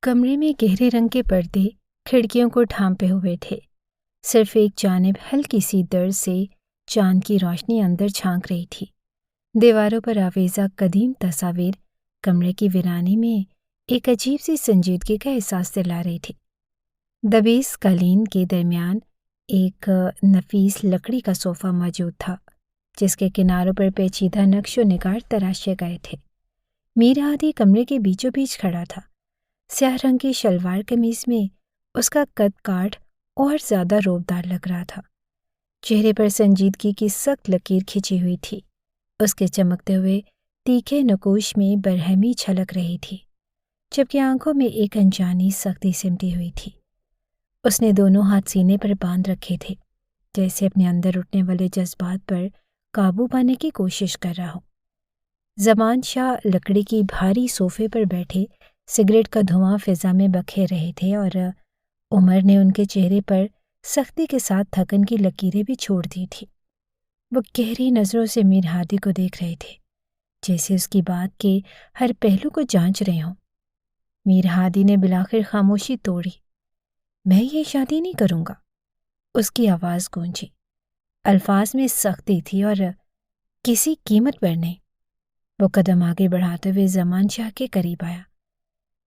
کمرے میں گہرے رنگ کے پردے کھڑکیوں کو ڈھانپے ہوئے تھے۔ صرف ایک جانب ہلکی سی درد سے چاند کی روشنی اندر جھانک رہی تھی۔ دیواروں پر آویزہ قدیم تصاویر کمرے کی ویرانی میں ایک عجیب سی سنجیدگی کا احساس دلا رہی تھی۔ دبیس قالین کے درمیان ایک نفیس لکڑی کا صوفہ موجود تھا، جس کے کناروں پر پیچیدہ نقش و نگار تراشے گئے تھے۔ میر ہادی کمرے کے بیچوں بیچ کھڑا تھا۔ سیاہ رنگ کی شلوار قمیض میں اس کا قد کاٹ اور زیادہ روبدار لگ رہا تھا۔ چہرے پر سنجیدگی کی سخت لکیر کھنچی ہوئی تھی۔ اس کے چمکتے ہوئے تیکھے نقوش میں برہمی چھلک رہی تھی، جبکہ آنکھوں میں ایک انجانی سختی سمٹی ہوئی تھی۔ اس نے دونوں ہاتھ سینے پر باندھ رکھے تھے، جیسے اپنے اندر اٹھنے والے جذبات پر قابو پانے کی کوشش کر رہا ہو۔ زمان شاہ لکڑی کی بھاری صوفے پر بیٹھے سگریٹ کا دھواں فضا میں بکھیر رہے تھے، اور عمر نے ان کے چہرے پر سختی کے ساتھ تھکن کی لکیریں بھی چھوڑ دی تھی۔ وہ گہری نظروں سے میر ہادی کو دیکھ رہے تھے، جیسے اس کی بات کے ہر پہلو کو جانچ رہے ہوں۔ میر ہادی نے بلاخر خاموشی توڑی۔ میں یہ شادی نہیں کروں گا، اس کی آواز گونجی۔ الفاظ میں سختی تھی اور کسی قیمت پر نہیں۔ وہ قدم آگے بڑھاتے ہوئے زمان شاہ کے قریب آیا۔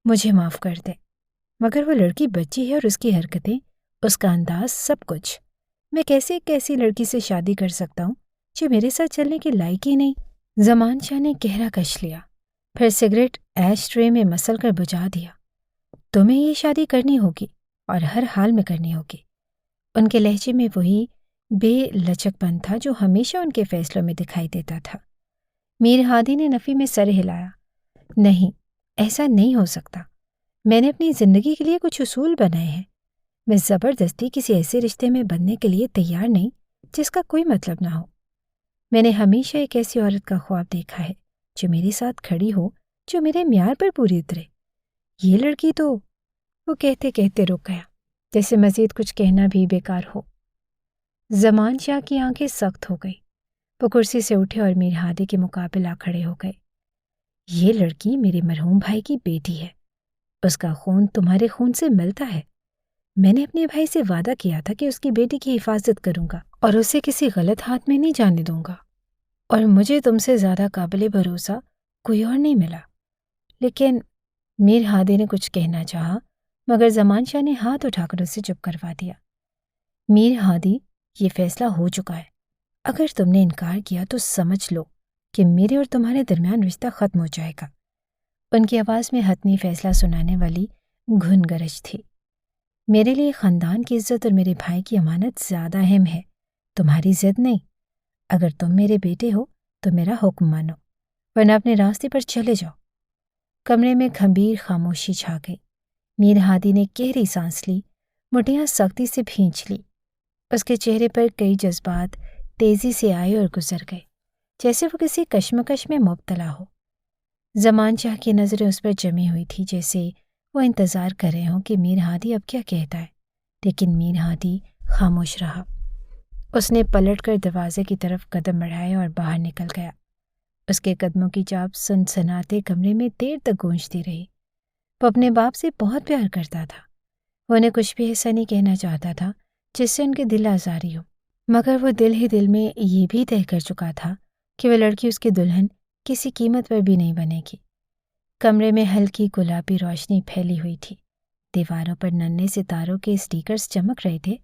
مجھے معاف کر دے، مگر وہ لڑکی بچی ہے، اور اس کی حرکتیں، اس کا انداز، سب کچھ۔ میں کیسے ایک ایسی لڑکی سے شادی کر سکتا ہوں جو میرے ساتھ چلنے کے لائق ہی نہیں؟ زمان شاہ نے گہرا کش لیا، پھر سگریٹ ایش ٹرے میں مسل کر بجھا دیا۔ تمہیں یہ شادی کرنی ہوگی، اور ہر حال میں کرنی ہوگی۔ ان کے لہجے میں وہی بے لچک پن تھا جو ہمیشہ ان کے فیصلوں میں دکھائی دیتا تھا۔ میر ہادی نے نفی میں سر ہلایا۔ نہیں، ایسا نہیں ہو سکتا۔ میں نے اپنی زندگی کے لیے کچھ اصول بنائے ہیں۔ میں زبردستی کسی ایسے رشتے میں بننے کے لیے تیار نہیں جس کا کوئی مطلب نہ ہو۔ میں نے ہمیشہ ایک ایسی عورت کا خواب دیکھا ہے جو میرے ساتھ کھڑی ہو، جو میرے معیار پر پوری اترے۔ یہ لڑکی تو… وہ کہتے کہتے رک گیا، جیسے مزید کچھ کہنا بھی بیکار ہو۔ زمان شاہ کی آنکھیں سخت ہو گئی۔ وہ کرسی سے اٹھے اور میر ہادی کے مقابل آ کھڑے ہو گئے۔ یہ لڑکی میرے مرحوم بھائی کی بیٹی ہے۔ اس کا خون تمہارے خون سے ملتا ہے۔ میں نے اپنے بھائی سے وعدہ کیا تھا کہ اس کی بیٹی کی حفاظت کروں گا اور اسے کسی غلط ہاتھ میں نہیں جانے دوں گا، اور مجھے تم سے زیادہ قابل بھروسہ کوئی اور نہیں ملا۔ لیکن میر ہادی نے کچھ کہنا چاہا، مگر زمان شاہ نے ہاتھ اٹھا کر اسے چپ کروا دیا۔ میر ہادی، یہ فیصلہ ہو چکا ہے۔ اگر تم نے انکار کیا تو سمجھ لو کہ میرے اور تمہارے درمیان رشتہ ختم ہو جائے گا۔ ان کی آواز میں حتمی فیصلہ سنانے والی گھن گرج تھی۔ میرے لیے خاندان کی عزت اور میرے بھائی کی امانت زیادہ اہم ہے، تمہاری ضد نہیں۔ اگر تم میرے بیٹے ہو تو میرا حکم مانو، ورنہ اپنے راستے پر چلے جاؤ۔ کمرے میں گھمبیر خاموشی چھا گئی۔ میر ہادی نے گہری سانس لی، مٹھیاں سختی سے بھینچ لی۔ اس کے چہرے پر کئی جذبات تیزی سے آئے اور گزر گئے، جیسے وہ کسی کشمکش میں مبتلا ہو۔ زمان شاہ کی نظریں اس پر جمی ہوئی تھی، جیسے وہ انتظار کر رہے ہوں کہ میر ہادی اب کیا کہتا ہے، لیکن میر ہادی خاموش رہا۔ اس نے پلٹ کر دروازے کی طرف قدم بڑھائے اور باہر نکل گیا۔ اس کے قدموں کی چاپ سنسناتے کمرے میں دیر تک گونجتی رہی۔ وہ اپنے باپ سے بہت پیار کرتا تھا۔ وہ انہیں کچھ بھی ایسا نہیں کہنا چاہتا تھا جس سے ان کے دل آزاری ہو، مگر وہ دل ہی دل میں یہ بھی طے کر چکا تھا کہ وہ لڑکی اس کی دلہن کسی قیمت پر بھی نہیں بنے گی۔ کمرے میں ہلکی گلابی روشنی پھیلی ہوئی تھی۔ دیواروں پر ننھے ستاروں کے اسٹیکرز چمک رہے تھے،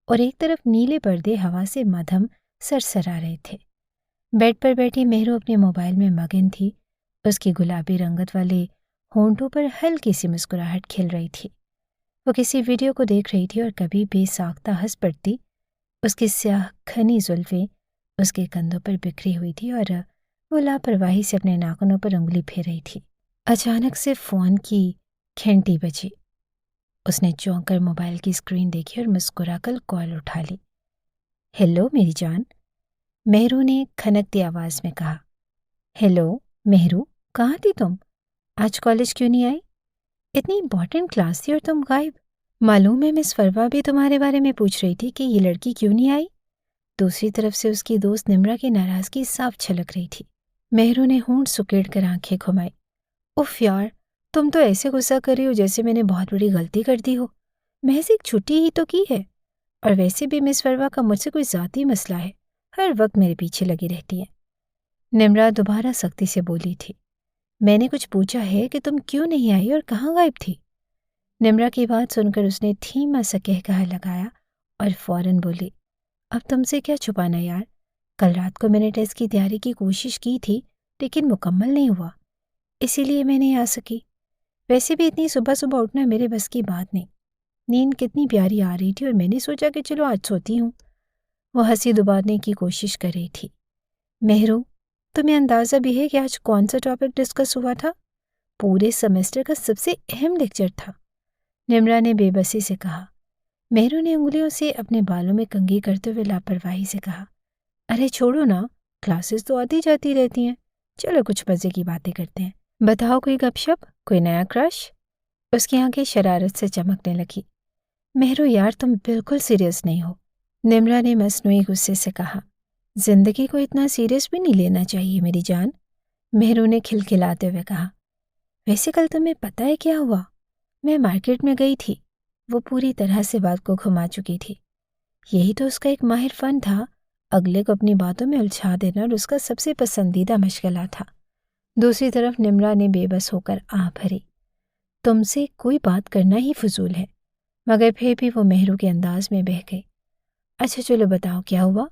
اور ایک طرف نیلے پردے ہوا سے مدھم سرسرا رہے تھے۔ بیڈ پر بیٹھی مہرو اپنے موبائل میں مگن تھی۔ اس کی گلابی رنگت والے ہونٹوں پر ہلکی سی مسکراہٹ کھل رہی تھی۔ وہ کسی ویڈیو کو دیکھ رہی تھی اور کبھی بے ساختہ ہنس پڑتی۔ اس کی سیاہ گھنی زلفیں اس کے کندھوں پر بکھری ہوئی تھی، اور وہ لاپرواہی سے اپنے ناخنوں پر انگلی پھیر رہی تھی۔ اچانک سے فون کی گھنٹی بجی۔ اس نے چونک کر موبائل کی اسکرین دیکھی اور مسکرا کر کال اٹھا لی۔ ہیلو میری جان، مہرو نے کھنکتی آواز میں کہا۔ ہیلو مہرو، کہاں تھی تم؟ آج کالج کیوں نہیں آئی؟ اتنی امپورٹنٹ کلاس تھی اور تم غائب۔ معلوم ہے مس فروا بھی تمہارے بارے میں پوچھ رہی تھی کہ یہ لڑکی کیوں نہیں آئی۔ دوسری طرف سے اس کی دوست نمرا کی ناراضگی صاف چھلک رہی تھی۔ مہرو نے ہونٹ سکیڑ کر آنکھیں گھمائی۔ اف یار، تم تو ایسے غصہ کر رہی ہو جیسے میں نے بہت بڑی غلطی کر دی ہو۔ محض ایک چھٹی ہی تو کی ہے، اور ویسے بھی مس وروا کا مجھ سے کوئی ذاتی مسئلہ ہے، ہر وقت میرے پیچھے لگی رہتی ہے۔ نمرا دوبارہ سختی سے بولی تھی۔ میں نے کچھ پوچھا ہے کہ تم کیوں نہیں آئی اور کہاں غائب تھی؟ نمرا کی بات سن کر اس نے دھیما سا قہقہا لگایا اور فوراً بولی، اب تم سے کیا چھپانا یار، کل رات کو میں نے ٹیسٹ کی تیاری کی کوشش کی تھی لیکن مکمل نہیں ہوا، اسی لیے میں نہیں آ سکی۔ ویسے بھی اتنی صبح صبح اٹھنا میرے بس کی بات نہیں، نیند کتنی پیاری آ رہی تھی اور میں نے سوچا کہ چلو آج سوتی ہوں۔ وہ ہنسی دبانے کی کوشش کر رہی تھی۔ مہرو، تمہیں اندازہ بھی ہے کہ آج کون سا ٹاپک ڈسکس ہوا تھا؟ پورے سیمسٹر کا سب سے اہم لیکچر تھا، نمرا نے بے بسی سے کہا۔ مہرو نے انگلیوں سے اپنے بالوں میں کنگھی کرتے ہوئے لاپرواہی سے کہا، ارے چھوڑو نا، کلاسز تو آتی جاتی رہتی ہیں، چلو کچھ مزے کی باتیں کرتے ہیں۔ بتاؤ کوئی گپ شپ، کوئی نیا کرش؟ اس کی آنکھیں شرارت سے چمکنے لگی۔ مہرو یار تم بالکل سیریس نہیں ہو، نمرا نے مصنوعی غصے سے کہا۔ زندگی کو اتنا سیریس بھی نہیں لینا چاہیے میری جان، مہرو نے کھلکھلاتے ہوئے کہا۔ ویسے کل تمہیں پتہ ہے کیا ہوا؟ میں مارکیٹ میں گئی تھی۔ وہ پوری طرح سے بات کو گھما چکی تھی۔ یہی تو اس کا ایک ماہر فن تھا، اگلے کو اپنی باتوں میں الجھا دینا، اور اس کا سب سے پسندیدہ مشغلہ تھا۔ دوسری طرف نمرا نے بے بس ہو کر آہ بھری۔ تم سے کوئی بات کرنا ہی فضول ہے، مگر پھر بھی وہ مہرو کے انداز میں بہہ گئی۔ اچھا چلو بتاؤ کیا ہوا؟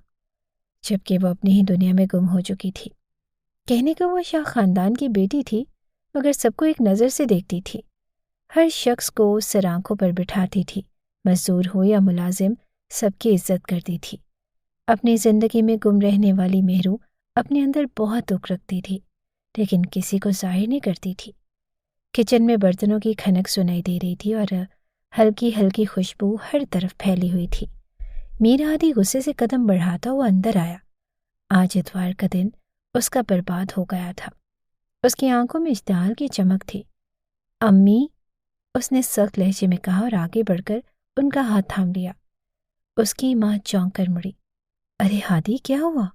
جبکہ وہ اپنی ہی دنیا میں گم ہو چکی تھی۔ کہنے کو وہ شاہ خاندان کی بیٹی تھی، مگر سب کو ایک نظر سے دیکھتی تھی، ہر شخص کو سر آنکھوں پر بٹھاتی تھی، مزدور ہو یا ملازم، سب کی عزت کرتی تھی۔ اپنی زندگی میں گم رہنے والی مہرو اپنے اندر بہت دکھ رکھتی تھی، لیکن کسی کو ظاہر نہیں کرتی تھی۔ کچن میں برتنوں کی کھنک سنائی دے رہی تھی اور ہلکی ہلکی خوشبو ہر طرف پھیلی ہوئی تھی۔ میر ہادی غصے سے قدم بڑھاتا ہوا اندر آیا۔ آج اتوار کا دن اس کا برباد ہو گیا تھا۔ اس کی آنکھوں میں اشتعال کی چمک تھی۔ امی، اس نے سخت لہجے میں کہا اور آگے بڑھ کر ان کا ہاتھ تھام لیا۔ اس کی ماں چونک کر مڑی۔ ارے ہادی کیا ہوا؟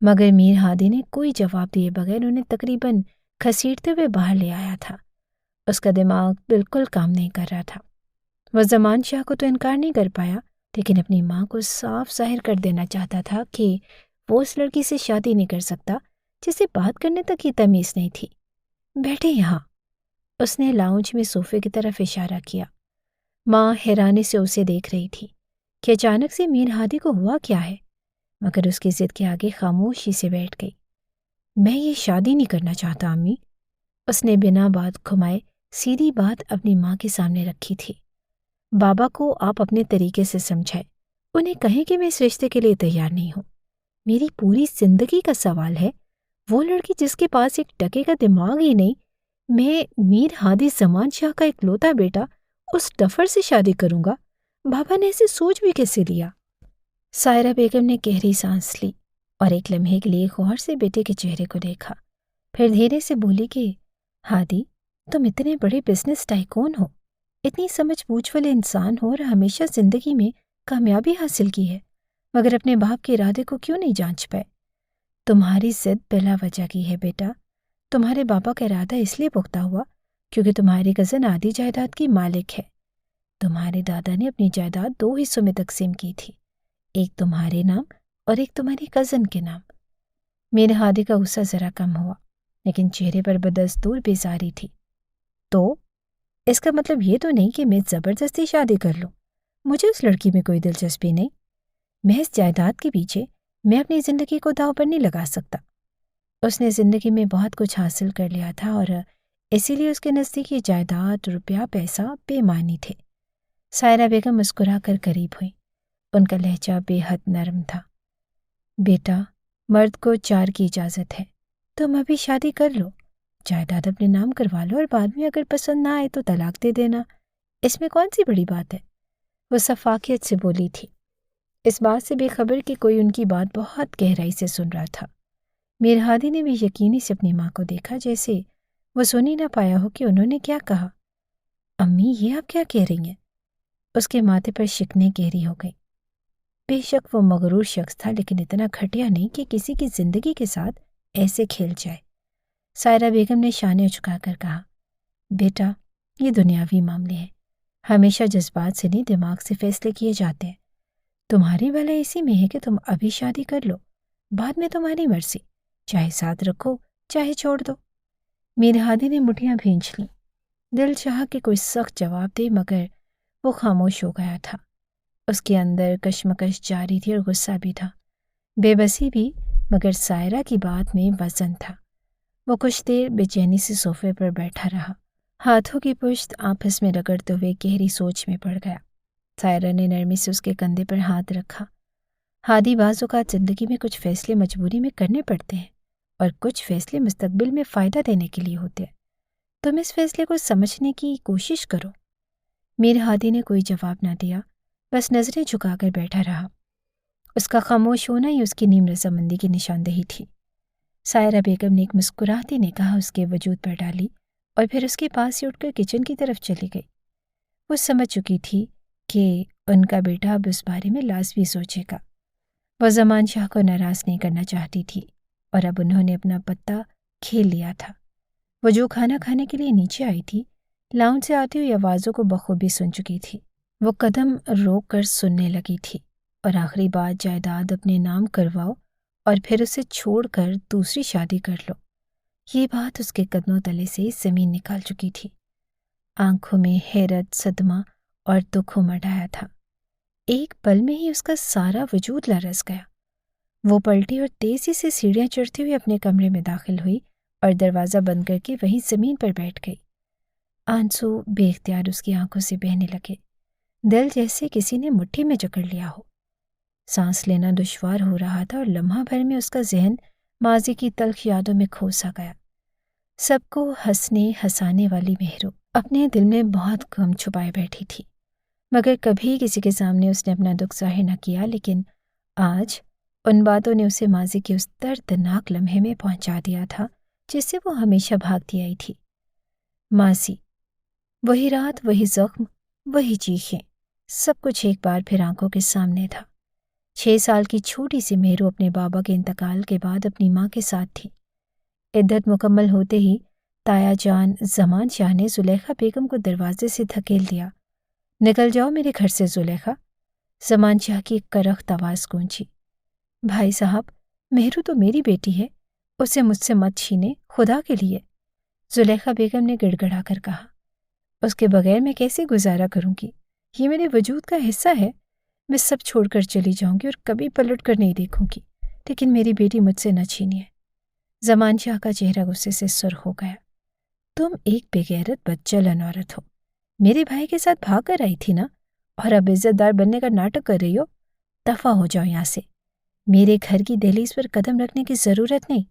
مگر میر ہادی نے کوئی جواب دیے بغیر انہیں تقریباً گھسیٹتے ہوئے باہر لے آیا تھا۔ اس کا دماغ بالکل کام نہیں کر رہا تھا۔ وہ زمان شاہ کو تو انکار نہیں کر پایا، لیکن اپنی ماں کو صاف ظاہر کر دینا چاہتا تھا کہ وہ اس لڑکی سے شادی نہیں کر سکتا جسے بات کرنے تک کی تمیز نہیں تھی۔ بیٹھے یہاں، اس نے لاؤنج میں صوفے کی طرف اشارہ کیا۔ ماں حیرانی سے اسے دیکھ رہی تھی کہ اچانک سے میر ہادی کو ہوا کیا ہے، مگر اس کی ضد کے آگے خاموشی سے بیٹھ گئی۔ میں یہ شادی نہیں کرنا چاہتا امی، اس نے بنا بات گھمائے سیدھی بات اپنی ماں کے سامنے رکھی تھی۔ بابا کو آپ اپنے طریقے سے سمجھائیں، انہیں کہیں کہ میں اس رشتے کے لیے تیار نہیں ہوں۔ میری پوری زندگی کا سوال ہے، وہ لڑکی جس کے پاس ایک ٹکے کا دماغ ہی نہیں، میں میر ہادی زمان شاہ کا اکلوتا بیٹا اس ڈفر سے شادی کروں گا؟ بابا نے اسے سوچ بھی کیسے لیا؟ سائرہ بیگم نے گہری سانس لی اور ایک لمحے کے لیے غور سے بیٹے کے چہرے کو دیکھا، پھر دھیرے سے بولی کہ ہادی، تم اتنے بڑے بزنس ٹائکون ہو، اتنی سمجھ بوجھ والے انسان ہو اور ہمیشہ زندگی میں کامیابی حاصل کی ہے، مگر اپنے باپ کے ارادے کو کیوں نہیں جانچ پائے؟ تمہاری ضد بلا وجہ کی ہے بیٹا۔ تمہارے بابا کا ارادہ اس لیے پختہ ہوا کیونکہ تمہاری کزن آدھی جائیداد کی مالک ہے۔ تمہارے دادا نے اپنی جائیداد 2 حصوں میں تقسیم کی تھی، ایک تمہارے نام اور ایک تمہاری کزن کے نام۔ میرے ہادی کا غصہ ذرا کم ہوا، لیکن چہرے پر بدستور بیزاری تھی۔ تو اس کا مطلب یہ تو نہیں کہ میں زبردستی شادی کر لوں؟ مجھے اس لڑکی میں کوئی دلچسپی نہیں۔ محض جائیداد کے پیچھے میں اپنی زندگی کو داؤ پر نہیں لگا سکتا۔ اس نے زندگی میں بہت کچھ حاصل کر لیا تھا اور اسی لیے اس کے نزدیک یہ جائیداد، روپیہ، پیسہ بے معنی تھے۔ سائرہ بیگم مسکرا کر قریب ہوئی۔ ان کا لہجہ بے حد نرم تھا۔ بیٹا، مرد کو 4 کی اجازت ہے، تم ابھی شادی کر لو، جائیداد اپنے نام کروا لو اور بعد میں اگر پسند نہ آئے تو طلاق دے دینا، اس میں کون سی بڑی بات ہے؟ وہ سفاکیت سے بولی تھی، اس بات سے بے خبر کہ کوئی ان کی بات بہت گہرائی سے سن رہا تھا۔ میر ہادی نے بھی یقینی سے اپنی ماں کو دیکھا، جیسے وہ سن ہی نہ پایا ہو کہ انہوں نے کیا کہا۔ امی، یہ آپ کیا کہہ رہی ہیں؟ اس کے ماتھے پر شکنیں گہری ہو گئی۔ بے شک وہ مغرور شخص تھا، لیکن اتنا گھٹیا نہیں کہ کسی کی زندگی کے ساتھ ایسے کھیل جائے۔ سائرہ بیگم نے شانے اچکا کر کہا، بیٹا، یہ دنیاوی معاملے ہیں، ہمیشہ جذبات سے نہیں دماغ سے فیصلے کیے جاتے ہیں۔ تمہاری بھلائی اسی میں ہے کہ تم ابھی شادی کر لو، بعد میں تمہاری مرضی، چاہے ساتھ رکھو چاہے چھوڑ دو۔ میر ہادی نے مٹھیاں بھینچ لیں۔ دل چاہا کہ کوئی سخت جواب دے، مگر وہ خاموش ہو گیا تھا۔ اس کے اندر کشمکش جاری تھی اور غصہ بھی تھا، بے بسی بھی، مگر سائرہ کی بات میں وزن تھا۔ وہ کچھ دیر بے چینی سے صوفے پر بیٹھا رہا، ہاتھوں کی پشت آپس میں رگڑتے ہوئے گہری سوچ میں پڑ گیا۔ سائرہ نے نرمی سے اس کے کندھے پر ہاتھ رکھا۔ ہادی، بعض اوقات زندگی میں کچھ فیصلے مجبوری میں کرنے پڑتے ہیں اور کچھ فیصلے مستقبل میں فائدہ دینے کے لیے ہوتے ہیں۔ تم اس فیصلے کو سمجھنے کی کوشش کرو۔ میر ہادی نے کوئی جواب نہ دیا، بس نظریں جھکا کر بیٹھا رہا۔ اس کا خاموش ہونا ہی اس کی نیم رضامندی کی نشاندہی تھی۔ سائرہ بیگم نے ایک مسکراتی نگاہ اس کے وجود پر ڈالی اور پھر اس کے پاس سے اٹھ کر کچن کی طرف چلی گئی۔ وہ سمجھ چکی تھی کہ ان کا بیٹا اب اس بارے میں لازمی سوچے گا۔ وہ زمان شاہ کو ناراض نہیں کرنا چاہتی تھی اور اب انہوں نے اپنا پتہ کھیل لیا تھا۔ وہ جو کھانا کھانے کے لیے نیچے آئی تھی، لاؤنج سے آتی ہوئی آوازوں کو بخوبی سن چکی تھی۔ وہ قدم روک کر سننے لگی تھی، اور آخری بات جائیداد اپنے نام کرواؤ اور پھر اسے چھوڑ کر دوسری شادی کر لو، یہ بات اس کے قدموں تلے سے زمین نکال چکی تھی۔ آنکھوں میں حیرت، صدمہ اور دکھ امڈ آیا تھا۔ ایک پل میں ہی اس کا سارا وجود لرز گیا۔ وہ پلٹی اور تیزی سے سیڑھیاں چڑھتی ہوئی اپنے کمرے میں داخل ہوئی اور دروازہ بند کر کے وہیں زمین پر بیٹھ گئی۔ آنسو بے اختیار اس کی آنکھوں سے بہنے لگے، دل جیسے کسی نے مٹھی میں جکڑ لیا ہو۔ سانس لینا دشوار ہو رہا تھا اور لمحہ بھر میں اس کا ذہن ماضی کی تلخ یادوں میں کھو سا گیا۔ سب کو ہنسانے والی مہرو اپنے دل میں بہت غم چھپائے بیٹھی تھی، مگر کبھی کسی کے سامنے اس نے اپنا دکھ ظاہر نہ کیا۔ لیکن آج ان باتوں نے اسے ماضی کے اس دردناک لمحے میں پہنچا دیا تھا جس سے وہ ہمیشہ بھاگتی آئی تھی۔ ماضی، وہی رات، وہی زخم، وہی چیخیں، سب کچھ ایک بار پھر آنکھوں کے سامنے تھا۔ 6 سال کی چھوٹی سی مہرو اپنے بابا کے انتقال کے بعد اپنی ماں کے ساتھ تھی۔ عدت مکمل ہوتے ہی تایا جان زمان شاہ نے زلیخا بیگم کو دروازے سے دھکیل دیا۔ نکل جاؤ میرے گھر سے زلیخا، زمان شاہ کی ایک کرخت آواز گونجی۔ بھائی صاحب، مہرو تو میری بیٹی ہے، اسے مجھ سے مت چھینے، خدا کے لیے، زلیخا بیگم نے گڑ گڑا کر کہا۔ اس کے بغیر میں کیسے گزارا کروں گی؟ یہ میرے وجود کا حصہ ہے۔ میں سب چھوڑ کر چلی جاؤں گی اور کبھی پلٹ کر نہیں دیکھوں گی، لیکن میری بیٹی مجھ سے نہ چھینیے۔ زمان شاہ کا چہرہ غصے سے سرخ ہو گیا۔ تم ایک بے غیرت بدچلن عورت ہو، میرے بھائی کے ساتھ بھاگ کر آئی تھی نا، اور اب عزت دار بننے کا ناٹک کر رہی ہو؟ دفع ہو جاؤ یہاں سے، میرے گھر کی دہلیز پر قدم رکھنے کی ضرورت نہیں۔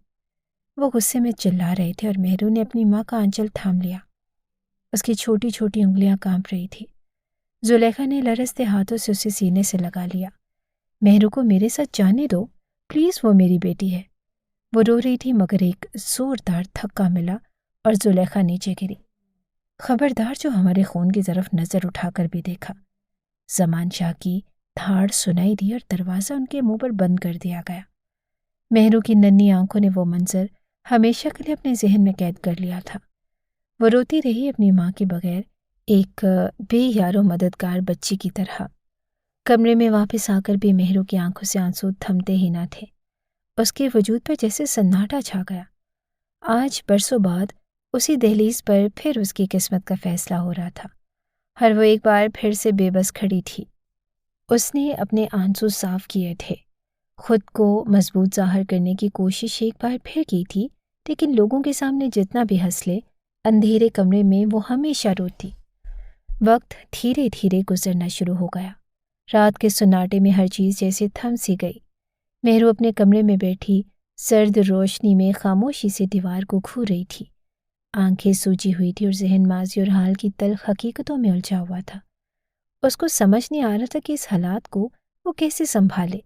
وہ غصے میں چلا رہے تھے اور مہرو نے اپنی ماں کا آنچل تھام لیا۔ اس کی چھوٹی چھوٹی انگلیاں کانپ رہی تھی۔ زلیخا نے لرزتے ہاتھوں سے اسے سینے سے لگا لیا۔ مہرو کو میرے ساتھ جانے دو پلیز، وہ میری بیٹی ہے۔ وہ رو رہی تھی، مگر ایک زوردار دھکا ملا اور زلیخا نیچے گری۔ خبردار جو ہمارے خون کی طرف نظر اٹھا کر بھی دیکھا۔ زمان شاہ کی دھاڑ سنائی دی اور دروازہ ان کے منہ پر بند کر دیا گیا۔ مہرو کی ننھی آنکھوں نے وہ منظر ہمیشہ کے لیے اپنے ذہن میں قید کر لیا تھا۔ وہ روتی رہی اپنی ماں کے بغیر، ایک بے یار و مددگار بچی کی طرح۔ کمرے میں واپس آ کر بھی مہرو کی آنکھوں سے آنسو تھمتے ہی نہ تھے۔ اس کے وجود پر جیسے سناٹا چھا گیا۔ آج برسوں بعد اسی دہلیز پر پھر اس کی قسمت کا فیصلہ ہو رہا تھا، ہر وہ ایک بار پھر سے بے بس کھڑی تھی۔ اس نے اپنے آنسو صاف کیے تھے، خود کو مضبوط ظاہر کرنے کی کوشش ایک بار پھر کی تھی، لیکن لوگوں کے سامنے جتنا بھی ہنس لے، اندھیرے کمرے میں وہ ہمیشہ روتی۔ وقت دھیرے دھیرے گزرنا شروع ہو گیا۔ رات کے سناٹے میں ہر چیز جیسے تھم سی گئی۔ مہرو اپنے کمرے میں بیٹھی سرد روشنی میں خاموشی سے دیوار کو گھو رہی تھی۔ آنکھیں سوجی ہوئی تھی اور ذہن ماضی اور حال کی تلخ حقیقتوں میں الجھا ہوا تھا۔ اس کو سمجھ نہیں آ رہا تھا کہ اس حالات کو وہ کیسے سنبھالے۔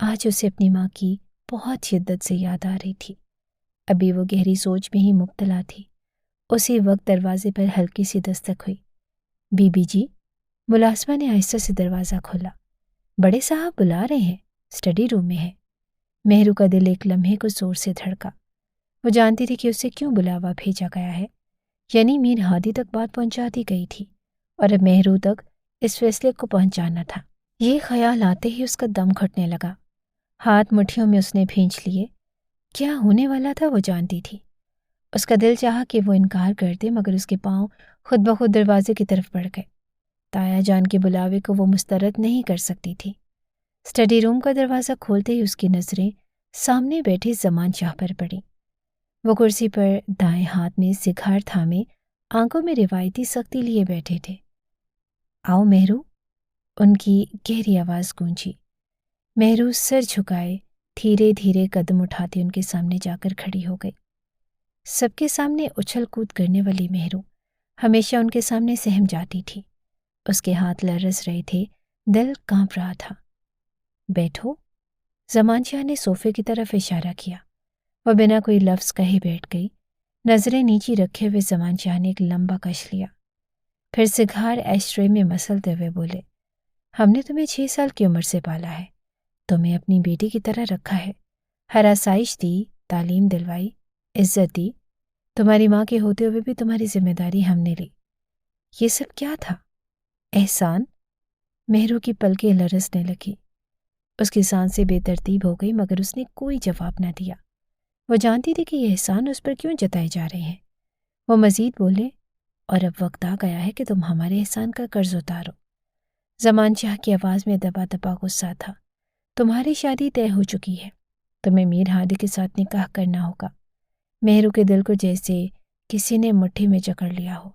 آج اسے اپنی ماں کی بہت شدت سے یاد آ رہی تھی۔ ابھی وہ گہری سوچ میں ہی مبتلا تھی۔ اسی وقت دروازے پر ہلکی سی دستک ہوئی۔ بی بی جی، ملازمہ نے آہستہ سے دروازہ کھولا۔ بڑے صاحب بلا رہے ہیں، اسٹڈی روم میں ہے۔ مہرو کا دل ایک لمحے کو زور سے دھڑکا۔ وہ جانتی تھی کہ اسے کیوں بلاوا بھیجا گیا ہے، یعنی میر ہادی تک بات پہنچا دی گئی تھی اور اب مہرو تک اس فیصلے کو پہنچانا تھا۔ یہ خیال آتے ہی اس کا دم گھٹنے لگا، ہاتھ مٹھیوں میں اس نے بھینچ لیے۔ کیا ہونے والا تھا وہ جانتی تھی۔ اس کا دل چاہا کہ وہ انکار کر دے، مگر اس کے پاؤں خود بخود دروازے کی طرف بڑھ گئے۔ تایا جان کے بلاوے کو وہ مسترد نہیں کر سکتی تھی۔ اسٹڈی روم کا دروازہ کھولتے ہی اس کی نظریں سامنے بیٹھے زمان شاہ پر پڑیں۔ وہ کرسی پر دائیں ہاتھ میں سگار تھامے آنکھوں میں روایتی سختی لیے بیٹھے تھے۔ آؤ مہرو، ان کی گہری آواز گونجی۔ مہرو سر جھکائے دھیرے دھیرے قدم اٹھاتے ان کے سامنے جا کر کھڑی ہو گئی۔ سب کے سامنے اچھل کود کرنے والی مہرو ہمیشہ ان کے سامنے سہم جاتی تھی۔ اس کے ہاتھ لرز رہے تھے، دل کانپ رہا تھا۔ بیٹھو، زمان شاہ نے صوفے کی طرف اشارہ کیا۔ وہ بنا کوئی لفظ کہے بیٹھ گئی۔ نظریں نیچی رکھے ہوئے زمان شاہ نے ایک لمبا کش لیا، پھر سگار ایش ٹرے میں مسلتے ہوئے بولے، ہم نے تمہیں 6 سال کی عمر سے پالا ہے، تمہیں اپنی بیٹی کی طرح رکھا ہے، ہر آسائش دی، تعلیم دلوائی، عزت دی، تمہاری ماں کے ہوتے ہوئے بھی تمہاری ذمہ داری ہم نے لی۔ یہ سب کیا تھا؟ احسان؟ مہرو کی پلکیں لرزنے لگی۔ اس کی سانسیں بے ترتیب ہو گئی، مگر اس نے کوئی جواب نہ دیا۔ وہ جانتی تھی کہ یہ احسان اس پر کیوں جتائے جا رہے ہیں۔ وہ مزید بولے، اور اب وقت آ گیا ہے کہ تم ہمارے احسان کا قرض اتارو۔ زمان شاہ کی آواز میں دبا دبا غصہ تھا۔ تمہاری شادی طے ہو چکی ہے، تمہیں میر ہادی کے ساتھ نکاح کرنا ہوگا۔ مہرو کے دل کو جیسے کسی نے مٹھی میں جکڑ لیا ہو۔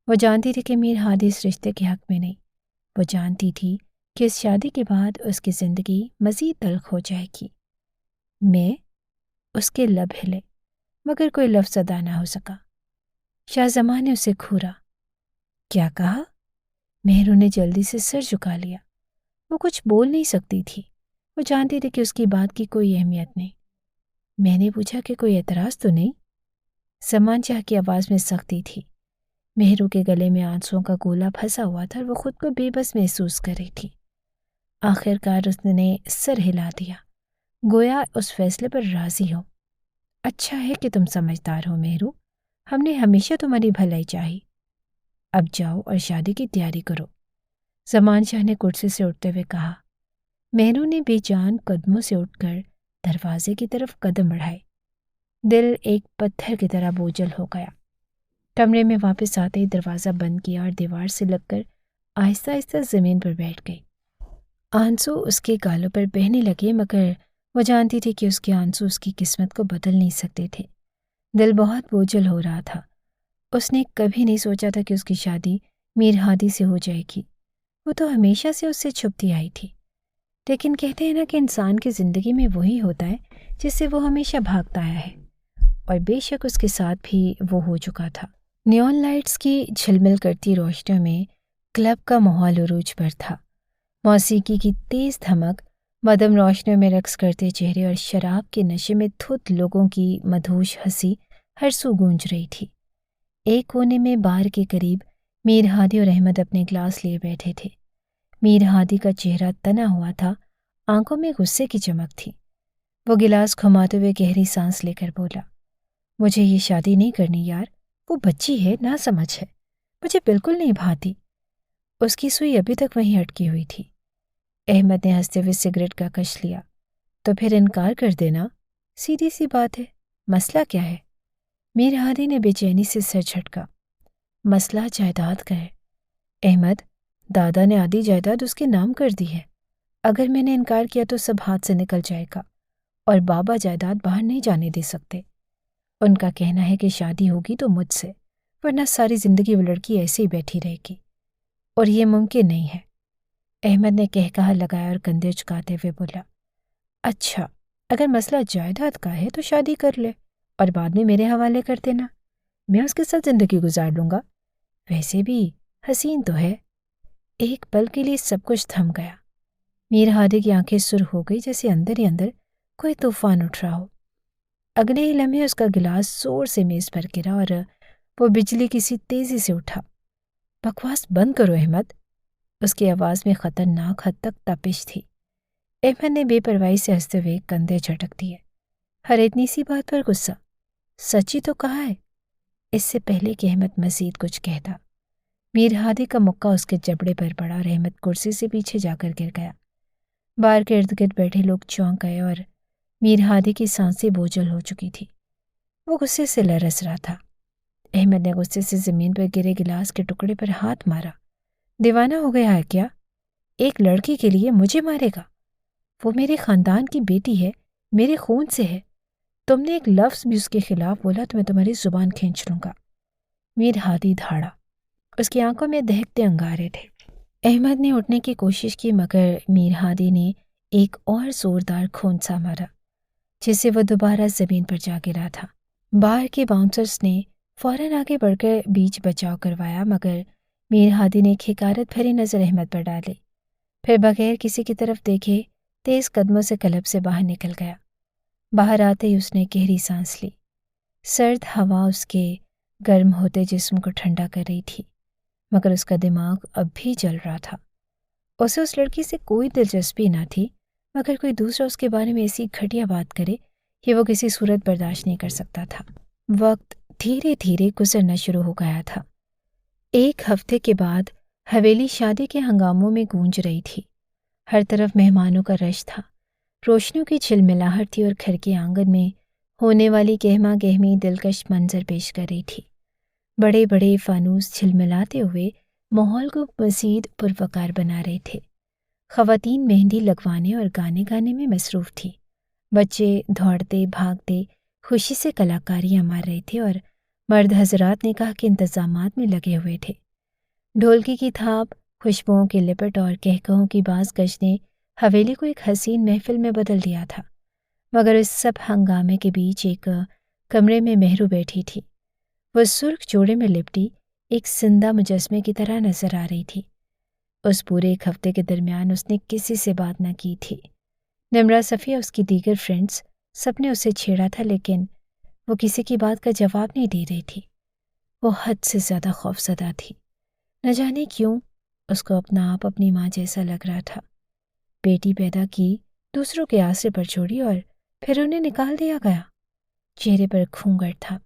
وہ جانتی تھی کہ میر ہادی اس رشتے کے حق میں نہیں۔ وہ جانتی تھی کہ اس شادی کے بعد اس کی زندگی مزید تلخ ہو جائے گی۔ میں؟ اس کے لب ہلے، مگر کوئی لفظ ادا نہ ہو سکا۔ شاہ زمان نے اسے گھورا۔ کیا کہا؟ مہرو نے جلدی سے سر جھکا لیا۔ وہ کچھ بول نہیں سکتی تھی۔ وہ جانتی تھی کہ اس کی بات کی کوئی اہمیت نہیں۔ میں نے پوچھا کہ کوئی اعتراض تو نہیں؟ زمان شاہ کی آواز میں سختی تھی۔ مہرو کے گلے میں آنسوؤں کا گولا پھنسا ہوا تھا اور وہ خود کو بے بس محسوس کر رہی تھی۔ آخر کار اس نے سر ہلا دیا، گویا اس فیصلے پر راضی ہو۔ اچھا ہے کہ تم سمجھدار ہو مہرو، ہم نے ہمیشہ تمہاری بھلائی چاہی۔ اب جاؤ اور شادی کی تیاری کرو، زمان شاہ نے کرسی سے اٹھتے ہوئے کہا۔ مہرو نے بے جان قدموں سے اٹھ کر دروازے کی طرف قدم بڑھائے۔ دل ایک پتھر کی طرح بوجھل ہو گیا۔ کمرے میں واپس آتے ہی دروازہ بند کیا اور دیوار سے لگ کر آہستہ آہستہ زمین پر بیٹھ گئی۔ آنسو اس کے گالوں پر بہنے لگے، مگر وہ جانتی تھی کہ اس کے آنسو اس کی قسمت کو بدل نہیں سکتے تھے۔ دل بہت بوجھل ہو رہا تھا۔ اس نے کبھی نہیں سوچا تھا کہ اس کی شادی میر ہادی سے ہو جائے گی۔ وہ تو ہمیشہ سے اس سے چھپتی آئی تھی، لیکن کہتے ہیں نا کہ انسان کی زندگی میں وہی ہوتا ہے جس سے وہ ہمیشہ بھاگتا آیا ہے، اور بے شک اس کے ساتھ بھی وہ ہو چکا تھا۔ نیون لائٹس کی جھلمل کرتی روشنیوں میں کلب کا ماحول عروج پر تھا۔ موسیقی کی تیز دھمک، مدم روشنیوں میں رقص کرتے چہرے اور شراب کے نشے میں دھت لوگوں کی مدہوش ہنسی ہر سو گونج رہی تھی۔ ایک کونے میں بار کے قریب میر ہادی اور احمد اپنے گلاس لیے بیٹھے تھے۔ میر ہادی کا چہرہ تنا ہوا تھا، آنکھوں میں غصے کی چمک تھی۔ وہ گلاس گھماتے ہوئے گہری سانس لے کر بولا، مجھے یہ شادی نہیں کرنی یار، وہ بچی ہے، نہ سمجھ ہے، مجھے بالکل نہیں بھاتی۔ اس کی سوئی ابھی تک وہیں اٹکی ہوئی تھی۔ احمد نے ہنستے ہوئے سگریٹ کا کش لیا۔ تو پھر انکار کر دینا، سیدھی سی بات ہے، مسئلہ کیا ہے؟ میر ہادی نے بے چینی سے سر جھٹکا۔ مسئلہ جائیداد کا ہے احمد، دادا نے آدھی جائیداد اس کے نام کر دی ہے۔ اگر میں نے انکار کیا تو سب ہاتھ سے نکل جائے گا، اور بابا جائیداد باہر نہیں جانے دے سکتے۔ ان کا کہنا ہے کہ شادی ہوگی تو مجھ سے، ورنہ ساری زندگی وہ لڑکی ایسے ہی بیٹھی رہے گی، اور یہ ممکن نہیں ہے۔ احمد نے کہکہا لگایا اور کندھے جھکاتے ہوئے بولا، اچھا، اگر مسئلہ جائیداد کا ہے تو شادی کر لے اور بعد میں میرے حوالے کر دینا، میں اس کے ساتھ زندگی گزار لوں گا، ویسے بھی حسین تو ہے۔ ایک پل کے لیے سب کچھ تھم گیا۔ میر ہادی کی آنکھیں سرخ ہو گئی، جیسے اندر ہی اندر کوئی طوفان اٹھ رہا ہو۔ اگلے ہی لمحے اس کا گلاس زور سے میز پر گرا اور وہ بجلی کی سی تیزی سے اٹھا۔ بکواس بند کرو احمد، اس کی آواز میں خطرناک حد تک تپش تھی۔ احمد نے بے پرواہی سے ہنستے ہوئے کندھے جھٹک دیے۔ ہر اتنی سی بات پر غصہ، سچی تو کہا ہے، اس سے پہلے کہ احمد مزید کچھ کہتا، میر ہادی کا مکہ اس کے جبڑے پر پڑا اور احمد کرسی سے پیچھے جا کر گر گیا۔ بار کے ارد گرد بیٹھے لوگ چونک گئے اور میر ہادی کی سانسیں بوجھل ہو چکی تھی۔ وہ غصے سے لرز رہا تھا۔ احمد نے غصے سے زمین پر گرے گلاس کے ٹکڑے پر ہاتھ مارا۔ دیوانہ ہو گیا ہے کیا؟ ایک لڑکی کے لیے مجھے مارے گا؟ وہ میرے خاندان کی بیٹی ہے، میرے خون سے ہے۔ تم نے ایک لفظ بھی اس کے خلاف بولا تو میں تمہاری زبان کھینچ لوں گا۔ میر ہادی دھاڑا۔ اس کی آنکھوں میں دہکتے انگارے تھے۔ احمد نے اٹھنے کی کوشش کی مگر میر ہادی نے ایک اور زوردار کھونسا مارا جس سے وہ دوبارہ زمین پر جا گرا تھا۔ باہر کے باؤنسرز نے فوراً آگے بڑھ کر بیچ بچاؤ کروایا مگر میر ہادی نے ایک حقارت بھری نظر احمد پر ڈالی، پھر بغیر کسی کی طرف دیکھے تیز قدموں سے کلب سے باہر نکل گیا۔ باہر آتے ہی اس نے گہری سانس لی۔ سرد ہوا اس کے گرم ہوتے جسم کو ٹھنڈا کر رہی تھی مگر اس کا دماغ اب بھی جل رہا تھا۔ اسے اس لڑکی سے کوئی دلچسپی نہ تھی مگر کوئی دوسرا اس کے بارے میں ایسی گھٹیا بات کرے کہ وہ کسی صورت برداشت نہیں کر سکتا تھا۔ وقت دھیرے دھیرے گزرنا شروع ہو گیا تھا۔ ایک ہفتے کے بعد حویلی شادی کے ہنگاموں میں گونج رہی تھی۔ ہر طرف مہمانوں کا رش تھا، روشنیوں کی جھلملاہٹ تھی اور گھر کے آنگن میں ہونے والی گہما گہمی دلکش منظر پیش کر رہی تھی۔ بڑے بڑے فانوس جھلملاتے ہوئے ماحول کو مزید پروقار بنا رہے تھے۔ خواتین مہندی لگوانے اور گانے گانے میں مصروف تھی۔ بچے دوڑتے بھاگتے خوشی سے کلاکاریاں مار رہے تھے اور مرد حضرات نکاح کے انتظامات میں لگے ہوئے تھے۔ ڈھولکی کی تھاپ، خوشبوؤں کی لپٹ اور کہکہوں کی باز گش نے حویلی کو ایک حسین محفل میں بدل دیا تھا مگر اس سب ہنگامے کے بیچ ایک کمرے میں مہرو بیٹھی تھی۔ وہ سرخ جوڑے میں لپٹی ایک زندہ مجسمے کی طرح نظر آ رہی تھی۔ اس پورے ایک ہفتے کے درمیان اس نے کسی سے بات نہ کی تھی۔ نمرا، صفیہ، اس کی دیگر فرینڈز سب نے اسے چھیڑا تھا لیکن وہ کسی کی بات کا جواب نہیں دے رہی تھی۔ وہ حد سے زیادہ خوفزدہ تھی۔ نہ جانے کیوں اس کو اپنا آپ اپنی ماں جیسا لگ رہا تھا۔ بیٹی پیدا کی، دوسروں کے آسرے پر چھوڑی اور پھر انہیں نکال دیا گیا۔ چہرے پر گھونگھٹ تھا،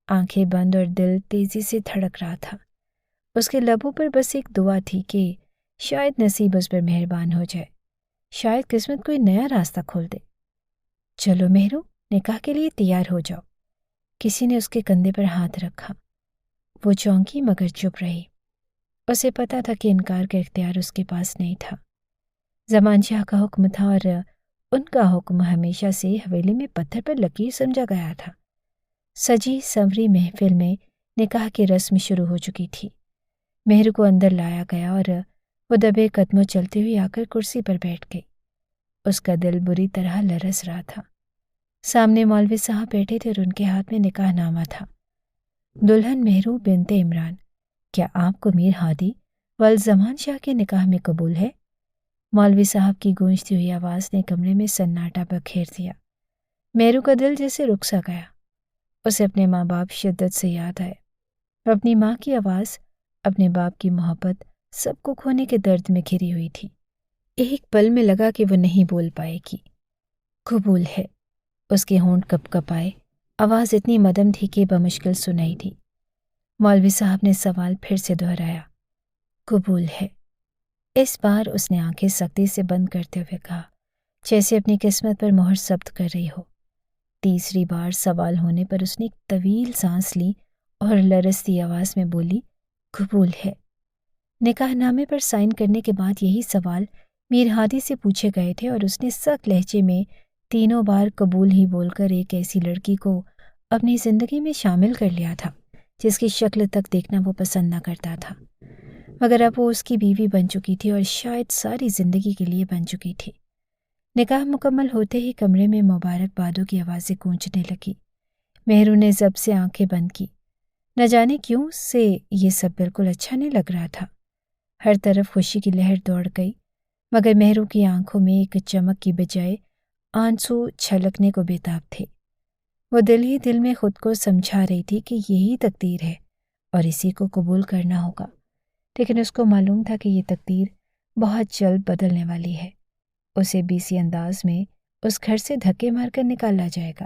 آنکھیں بند اور دل تیزی سے دھڑک رہا تھا۔ اس کے لبوں پر بس ایک دعا تھی کہ شاید نصیب اس پر مہربان ہو جائے، شاید قسمت کوئی نیا راستہ کھول دے۔ چلو مہرو، نکاح کے لیے تیار ہو جاؤ۔ کسی نے اس کے کندھے پر ہاتھ رکھا۔ وہ چونکی مگر چپ رہی۔ اسے پتا تھا کہ انکار کا اختیار اس کے پاس نہیں تھا۔ زمان شاہ کا حکم تھا اور ان کا حکم ہمیشہ سے حویلی میں پتھر پر لکیر سمجھا گیا تھا۔ سجی سنوری محفل میں نکاح کی رسم شروع ہو چکی تھی۔ مہر کو اندر لایا گیا اور وہ دبے قدموں چلتے ہوئے آ کر کرسی پر بیٹھ گئی۔ اس کا دل بری طرح لرز رہا تھا۔ سامنے مولوی صاحب بیٹھے تھے اور ان کے ہاتھ میں نکاح نامہ تھا۔ دلہن مہرو بنت عمران، کیا آپ کو میر ہادی ولد زمان شاہ کے نکاح میں قبول ہے؟ مولوی صاحب کی گونجتی ہوئی آواز نے کمرے میں سناٹا بکھیر دیا۔ مہرو کا دل جیسے رک سا گیا۔ اسے اپنے ماں باپ شدت سے یاد آئے۔ اپنی ماں کی آواز، اپنے باپ کی محبت سب کو کھونے کے درد میں گھری ہوئی تھی۔ ایک پل میں لگا کہ وہ نہیں بول پائے گی۔ قبول ہے۔ اس کے ہونٹ کپ کپ آئے، آواز اتنی مدم تھی کہ بمشکل سنائی دی۔ مولوی صاحب نے سوال پھر سے دہرایا، قبول ہے۔ اس بار اس نے آنکھیں سختی سے بند کرتے ہوئے کہا، جیسے اپنی قسمت پر مہر ثبت کر رہی ہو۔ تیسری بار سوال ہونے پر اس نے ایک طویل سانس لی اور لرزتی آواز میں بولی، قبول ہے۔ نکاح نامے پر سائن کرنے کے بعد یہی سوال میر ہادی سے پوچھے گئے تھے اور اس نے سخت لہجے میں تینوں بار قبول ہی بول کر ایک ایسی لڑکی کو اپنی زندگی میں شامل کر لیا تھا جس کی شکل تک دیکھنا وہ پسند نہ کرتا تھا، مگر اب وہ اس کی بیوی بن چکی تھی اور شاید ساری زندگی کے لیے بن چکی تھی۔ نکاح مکمل ہوتے ہی کمرے میں مبارک بادوں کی آوازیں گونجنے لگی۔ مہرو نے ضبط سے آنکھیں بند کی۔ نہ جانے کیوں سے یہ سب بالکل اچھا نہیں لگ رہا تھا۔ ہر طرف خوشی کی لہر دوڑ گئی مگر مہرو کی آنکھوں میں ایک چمک کی بجائے آنسو چھلکنے کو بےتاب تھے۔ وہ دل ہی دل میں خود کو سمجھا رہی تھی کہ یہی تقدیر ہے اور اسی کو قبول کرنا ہوگا، لیکن اس کو معلوم تھا کہ یہ تقدیر بہت جلد بدلنے والی ہے۔ اسے بھی اسی انداز میں اس گھر سے دھکے مار کر نکالا جائے گا۔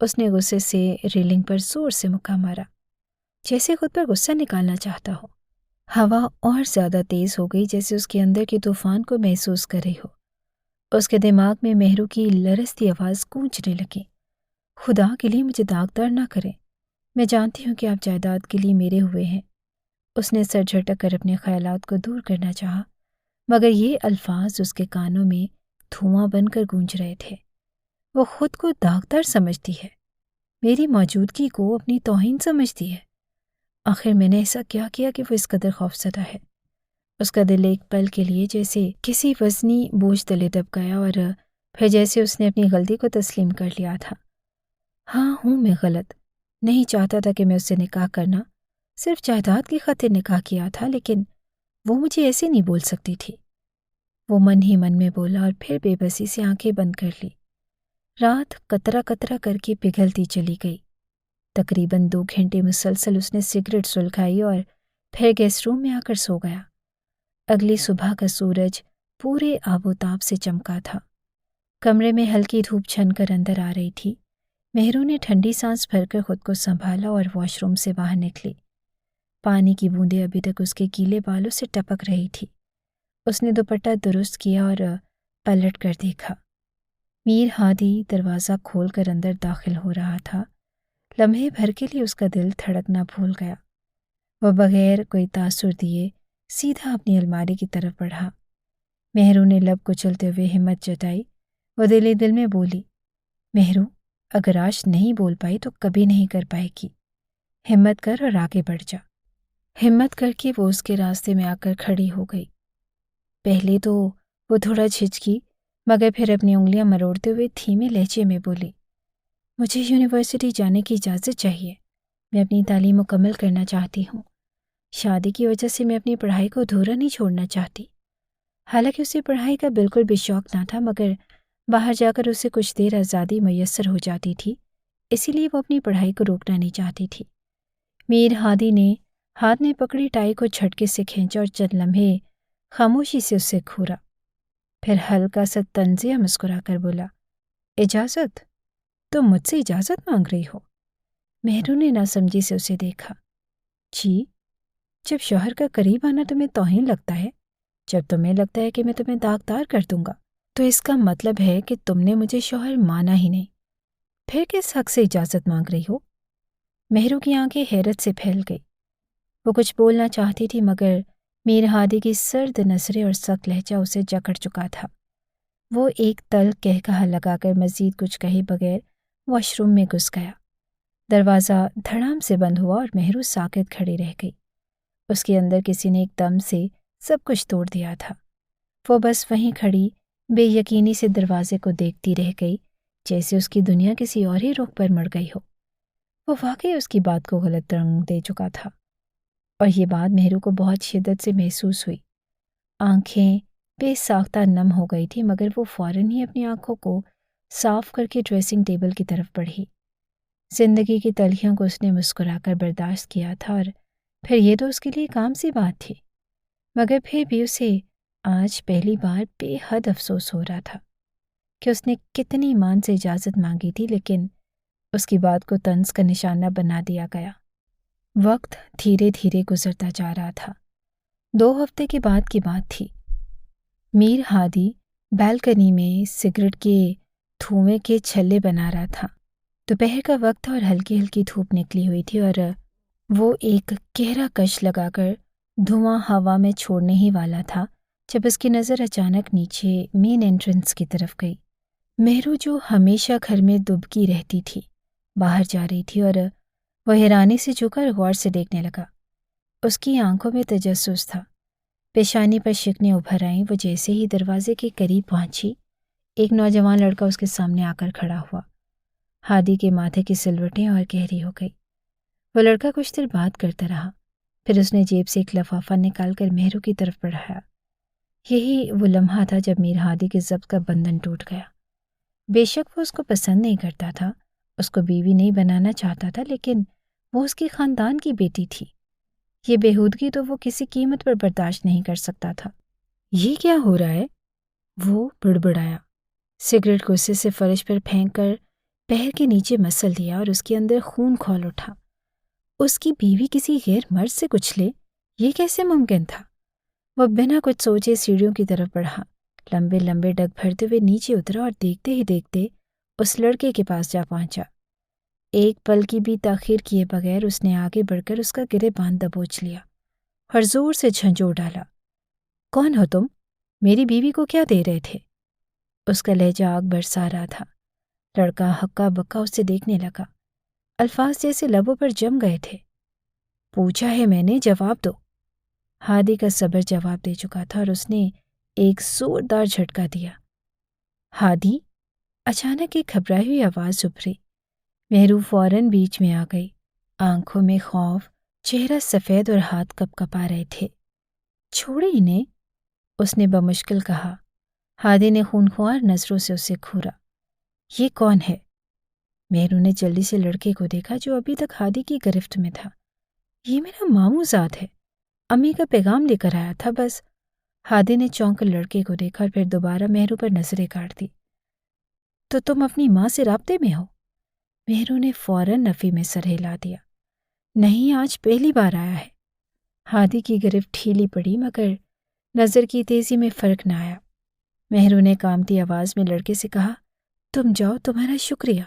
اس نے غصے سے ریلنگ پر زور سے مکہ مارا، جیسے خود پر غصہ نکالنا چاہتا ہو۔ ہوا اور زیادہ تیز ہو گئی، جیسے اس کے اندر کے طوفان کو محسوس کر رہی ہو۔ اس کے دماغ میں مہرو کی لرزتی آواز گونجنے لگی، خدا کے لیے مجھے داغدار نہ کریں، میں جانتی ہوں کہ آپ جائیداد کے لیے میرے ہوئے ہیں۔ اس نے سر جھٹک کر اپنے خیالات کو دور کرنا چاہا، مگر یہ الفاظ اس کے کانوں میں دھواں بن کر گونج رہے تھے۔ وہ خود کو داغدار سمجھتی ہے، میری موجودگی کو اپنی توہین سمجھتی ہے۔ آخر میں نے ایسا کیا کیا کہ وہ اس قدر خوفزدہ ہے؟ اس کا دل ایک پل کے لیے جیسے کسی وزنی بوجھ تلے دب گیا، اور پھر جیسے اس نے اپنی غلطی کو تسلیم کر لیا تھا۔ ہاں، ہوں میں غلط، نہیں چاہتا تھا کہ میں اس سے نکاح کرنا، صرف جائیداد کی خاطر نکاح کیا تھا، لیکن وہ مجھے ایسے نہیں بول سکتی تھی۔ وہ من ہی من میں بولا اور پھر بے بسی سے آنکھیں بند کر لی۔ رات قطرہ قطرہ کر کے پگھلتی چلی گئی۔ تقریباً 2 گھنٹے مسلسل اس نے سگریٹ سلگائی اور پھر گیسٹ روم میں آ کر سو گیا۔ اگلی صبح کا سورج پورے آب و تاب سے چمکا تھا۔ کمرے میں ہلکی دھوپ چھن کر اندر آ رہی تھی۔ مہرو نے ٹھنڈی سانس بھر کر خود کو سنبھالا اور واش روم سے باہر نکلی۔ پانی کی بوندیں ابھی تک اس کے گیلے بالوں سے ٹپک رہی تھی۔ اس نے دوپٹہ درست کیا اور پلٹ کر دیکھا۔ میر ہادی دروازہ کھول کر اندر داخل ہو رہا تھا۔ لمحے بھر کے لیے اس کا دل دھڑکنا بھول گیا۔ وہ بغیر کوئی تاثر دیے سیدھا اپنی الماری کی طرف بڑھا۔ مہرو نے لب کچلتے ہوئے ہمت جتائی۔ وہ دل ہی دل میں بولی، مہرو، اگر آج نہیں بول پائی تو کبھی نہیں کر پائے گی۔ ہمت کر اور آگے بڑھ جا۔ ہمت کر کے وہ اس کے راستے میں آ کر کھڑی ہو گئی۔ پہلے تو وہ تھوڑا جھجکی، مگر پھر اپنی انگلیاں مروڑتے ہوئے دھیمے لہجے میں بولی، مجھے یونیورسٹی جانے کی اجازت چاہیے، میں اپنی تعلیم مکمل کرنا چاہتی ہوں۔ شادی کی وجہ سے میں اپنی پڑھائی کو ادھورا نہیں چھوڑنا چاہتی۔ حالانکہ اسے پڑھائی کا بالکل بھی شوق نہ تھا، مگر باہر جا کر اسے کچھ دیر آزادی میسر ہو جاتی تھی، اسی لیے وہ اپنی پڑھائی کو روکنا نہیں چاہتی تھی۔ میر ہادی نے ہاتھ میں پکڑی ٹائی کو جھٹکے سے کھینچا اور چند لمحے خاموشی سے اسے گھورا، پھر ہلکا سا طنزیہ مسکرا کر بولا، اجازت؟ تم مجھ سے اجازت مانگ رہی ہو؟ مہرو نے ناسمجھی سے اسے دیکھا۔ جی، جب شوہر کا قریب آنا تمہیں توہین لگتا ہے، جب تمہیں لگتا ہے کہ میں تمہیں داغدار کر دوں گا، تو اس کا مطلب ہے کہ تم نے مجھے شوہر مانا ہی نہیں۔ پھر کس حق سے اجازت مانگ رہی ہو؟ مہرو کی آنکھیں حیرت سے پھیل گئی۔ وہ کچھ بولنا چاہتی تھی، مگر میر ہادی کی سرد نظریں اور سخت لہجہ اسے جکڑ چکا تھا۔ وہ ایک تلخ قہقہہ لگا کر مزید کچھ کہے بغیر واش روم میں گھس گیا۔ دروازہ دھڑام سے بند ہوا اور مہرو ساکت کھڑی رہ گئی۔ اس کے اندر کسی نے ایک دم سے سب کچھ توڑ دیا تھا۔ وہ بس وہیں کھڑی بے یقینی سے دروازے کو دیکھتی رہ گئی، جیسے اس کی دنیا کسی اور ہی رخ پر مڑ گئی ہو۔ وہ واقعی اس کی بات کو غلط رنگ دے چکا تھا، اور یہ بات مہرو کو بہت شدت سے محسوس ہوئی۔ آنکھیں بے ساختہ نم ہو گئی تھی، مگر وہ فوراً ہی اپنی آنکھوں کو صاف کر کے ڈریسنگ ٹیبل کی طرف بڑھی۔ زندگی کی تلخیوں کو اس نے مسکرا کر برداشت کیا تھا، اور پھر یہ تو اس کے لیے ایک عام سی بات تھی، مگر پھر بھی اسے آج پہلی بار بے حد افسوس ہو رہا تھا کہ اس نے کتنی مان سے اجازت مانگی تھی، لیکن اس کی بات کو طنز کا نشانہ بنا دیا گیا۔ وقت دھیرے دھیرے گزرتا جا رہا تھا۔ 2 ہفتے کے بعد کی بات تھی۔ میر ہادی بالکنی میں سگریٹ کے دھوئیں کے چھلے بنا رہا تھا۔ دوپہر کا وقت تھا اور ہلکی ہلکی دھوپ نکلی ہوئی تھی، اور وہ ایک گہرا کش لگا کر دھواں ہوا میں چھوڑنے ہی والا تھا جب اس کی نظر اچانک نیچے مین انٹرنس کی طرف گئی۔ مہرو، جو ہمیشہ گھر میں دبکی رہتی تھی، باہر جا رہی تھی، اور وہ حیرانی سے جھک کر غور سے دیکھنے لگا۔ اس کی آنکھوں میں تجسس تھا، پیشانی پر شکنیں ابھر آئیں۔ وہ جیسے ہی دروازے کے قریب پہنچی، ایک نوجوان لڑکا اس کے سامنے آ کر کھڑا ہوا۔ ہادی کے ماتھے کی سلوٹیں اور گہری ہو گئی۔ وہ لڑکا کچھ دیر بات کرتا رہا، پھر اس نے جیب سے ایک لفافہ نکال کر مہرو کی طرف بڑھایا۔ یہی وہ لمحہ تھا جب میر ہادی کے ضبط کا بندھن ٹوٹ گیا۔ بے شک وہ اس کو پسند نہیں کرتا تھا، اس کو بیوی نہیں بنانا چاہتا تھا، لیکن وہ اس کے خاندان کی بیٹی تھی۔ یہ بےہودگی تو وہ کسی قیمت پر برداشت نہیں کر سکتا تھا۔ یہ کیا ہو رہا ہے؟ وہ بڑبڑایا۔ سگریٹ غصے سے فرش پر پھینک کر پیر کے نیچے مسل دیا اور اس کے اندر خون کھول اٹھا۔ اس کی بیوی کسی غیر مرد سے کچلے، یہ کیسے ممکن تھا؟ وہ بنا کچھ سوچے سیڑھیوں کی طرف بڑھا، لمبے لمبے ڈگ بھرتے ہوئے نیچے اترا اور دیکھتے ہی دیکھتے اس لڑکے کے پاس جا پہنچا۔ ایک پل کی بھی تاخیر کیے بغیر اس نے آگے بڑھ کر اس کا گریباں دبوچ لیا اور زور سے جھنجھوڑ ڈالا۔ کون ہو تم؟ میری بیوی کو کیا دے رہے تھے؟ اس کا لہجہ آگ برسا رہا تھا۔ لڑکا ہکا بکا اسے دیکھنے لگا، الفاظ جیسے لبوں پر جم گئے تھے۔ پوچھا ہے میں نے، جواب دو۔ ہادی کا صبر جواب دے چکا تھا اور اس نے ایک زوردار جھٹکا دیا۔ ہادی؟ اچانک ایک گھبرائی ہوئی آواز ابھری۔ مہرو فوراً بیچ میں آ گئی، آنکھوں میں خوف، چہرہ سفید اور ہاتھ کپ کپا رہے تھے۔ چھوڑے انہیں، اس نے بمشکل کہا۔ ہادی نے خونخوار نظروں سے اسے گھورا۔ یہ کون ہے؟ مہرو نے جلدی سے لڑکے کو دیکھا جو ابھی تک ہادی کی گرفت میں تھا۔ یہ میرا ماموں زاد ہے، امی کا پیغام لے کر آیا تھا بس۔ ہادی نے چونک کر لڑکے کو دیکھا اور پھر دوبارہ مہرو پر نظریں کاٹ دی۔ تو تم اپنی ماں سے رابطے میں ہو؟ مہرو نے فوراً نفی میں سر ہلا دیا۔ نہیں، آج پہلی بار آیا ہے۔ ہادی کی گرفت ڈھیلی پڑی مگر نظر کی تیزی میں فرق نہ آیا۔ مہرو نے کامتی آواز میں لڑکے سے کہا، تم جاؤ، تمہارا شکریہ۔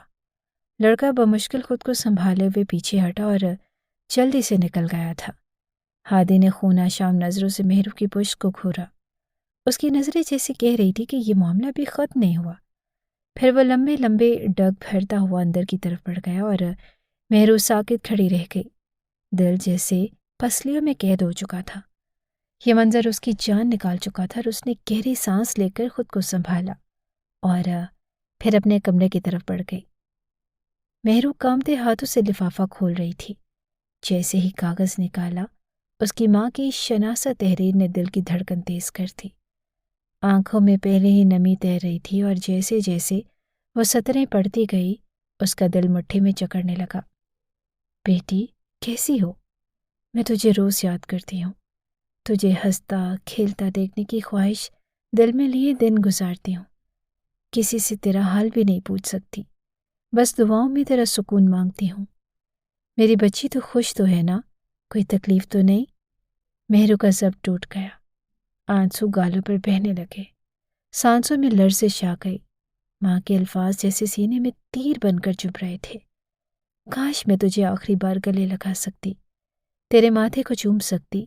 لڑکا بمشکل خود کو سنبھالے ہوئے پیچھے ہٹا اور جلدی سے نکل گیا تھا۔ ہادی نے خون آشام نظروں سے مہرو کی پشت کو گھورا۔ اس کی نظریں جیسے کہہ رہی تھی کہ یہ معاملہ بھی ختم نہیں ہوا۔ پھر وہ لمبے لمبے ڈگ بھرتا ہوا اندر کی طرف بڑھ گیا اور مہرو ساکت کھڑی رہ گئی، دل جیسے پسلیوں میں قید ہو چکا تھا۔ یہ منظر اس کی جان نکال چکا تھا اور اس نے گہری سانس لے کر خود کو سنبھالا اور پھر اپنے کمرے کی طرف بڑھ گئی۔ مہرو کانپتے ہاتھوں سے لفافہ کھول رہی تھی۔ جیسے ہی کاغذ نکالا، اس کی ماں کی شناسا تحریر نے دل کی دھڑکن تیز کر دی۔ آنکھوں میں پہلے ہی نمی تیر رہی تھی اور جیسے جیسے وہ سطریں پڑھتی گئی، اس کا دل مٹھی میں جکڑنے لگا۔ بیٹی، کیسی ہو؟ میں تجھے روز یاد کرتی ہوں۔ تجھے ہنستا کھیلتا دیکھنے کی خواہش دل میں لیے دن گزارتی ہوں۔ کسی سے تیرا حال بھی نہیں پوچھ سکتی، بس دعاؤں میں تیرا سکون مانگتی ہوں۔ میری بچی تو خوش تو ہے نا؟ کوئی تکلیف تو نہیں؟ مہرو کا ضبط ٹوٹ گیا، آنسو گالوں پر بہنے لگے، سانسوں میں لرزش آ گئی۔ ماں کے الفاظ جیسے سینے میں تیر بن کر چبھ رہے تھے۔ کاش میں تجھے آخری بار گلے لگا سکتی، تیرے ماتھے کو چوم سکتی۔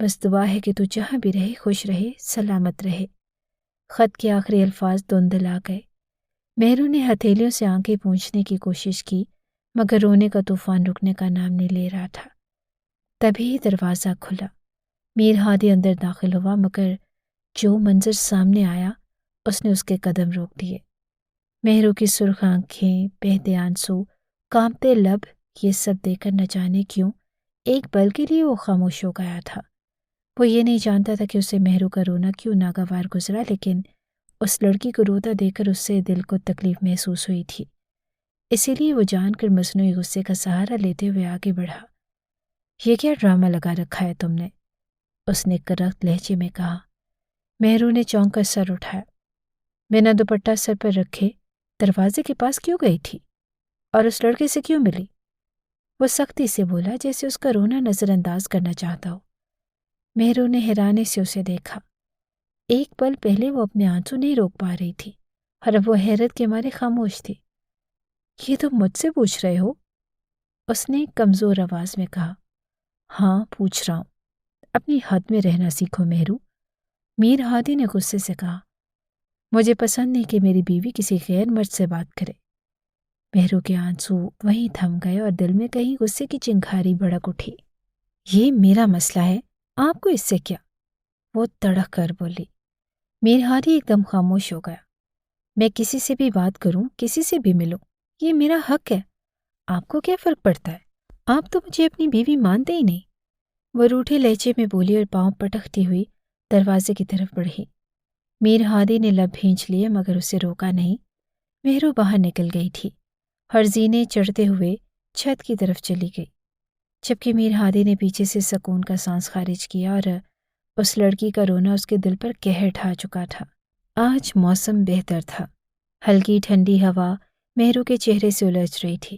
بس دعا ہے کہ تو جہاں بھی رہے خوش رہے، سلامت رہے۔ خط کے آخری الفاظ دھندل آ گئے۔ مہرو نے ہتھیلیوں سے آنکھیں پونچھنے کی کوشش کی مگر رونے کا طوفان رکنے کا نام نہیں لے رہا تھا۔ تبھی دروازہ کھلا۔ میر ہادی اندر داخل ہوا مگر جو منظر سامنے آیا اس نے اس کے قدم روک دیے۔ مہرو کی سرخ آنکھیں، بہتے آنسو، کانپتے لب، یہ سب دیکھ کر نہ جانے کیوں ایک پل کے لیے وہ خاموش ہو گیا تھا۔ وہ یہ نہیں جانتا تھا کہ اسے مہرو کا رونا کیوں ناگوار گزرا، لیکن اس لڑکی کو روتا دیکھ کر اس سے دل کو تکلیف محسوس ہوئی تھی۔ اسی لیے وہ جان کر مصنوعی غصے کا سہارا لیتے ہوئے آگے بڑھا۔ یہ کیا ڈرامہ لگا رکھا ہے تم نے؟ اس نے کرخت لہجے میں کہا۔ مہرو نے چونک کر سر اٹھایا۔ بنا دوپٹہ سر پر رکھے دروازے کے پاس کیوں گئی تھی اور اس لڑکے سے کیوں ملی؟ وہ سختی سے بولا جیسے اس کا رونا نظر انداز کرنا چاہتا ہو۔ مہرو نے حیرانی سے اسے دیکھا۔ ایک پل پہلے وہ اپنے آنسو نہیں روک پا رہی تھی اور اب وہ حیرت کے مارے خاموش تھی۔ یہ تم مجھ سے پوچھ رہے ہو؟ اس نے کمزور آواز میں کہا۔ ہاں، پوچھ رہا ہوں۔ اپنی حد میں رہنا سیکھو مہرو، میر ہادی نے غصے سے کہا۔ مجھے پسند نہیں کہ میری بیوی کسی غیر مرد سے بات کرے۔ مہرو کے آنسو وہیں تھم گئے اور دل میں کہیں غصے کی چنگھاری بھڑک اٹھی۔ یہ میرا مسئلہ ہے، آپ کو اس سے کیا؟ وہ تڑک کر بولی۔ میر ہادی ایک دم خاموش ہو گیا۔ میں کسی سے بھی بات کروں، کسی سے بھی ملوں، یہ میرا حق ہے۔ آپ کو کیا فرق پڑتا ہے؟ آپ تو مجھے اپنی بیوی مانتے ہی نہیں۔ وہ روٹھے لہجے میں بولی اور پاؤں پٹکتی ہوئی دروازے کی طرف بڑھی۔ میر ہادی نے لب بھینچ لیے مگر اسے روکا نہیں۔ مہرو باہر نکل گئی تھی اور زینے چڑھتے ہوئے چھت کی طرف چلی گئی، جبکہ میر ہادی نے پیچھے سے سکون کا سانس خارج کیا اور اس لڑکی کا رونا اس کے دل پر قہر ڈھا چکا تھا۔ آج موسم بہتر تھا، ہلکی ٹھنڈی ہوا مہرو کے چہرے سے الجھ رہی تھی۔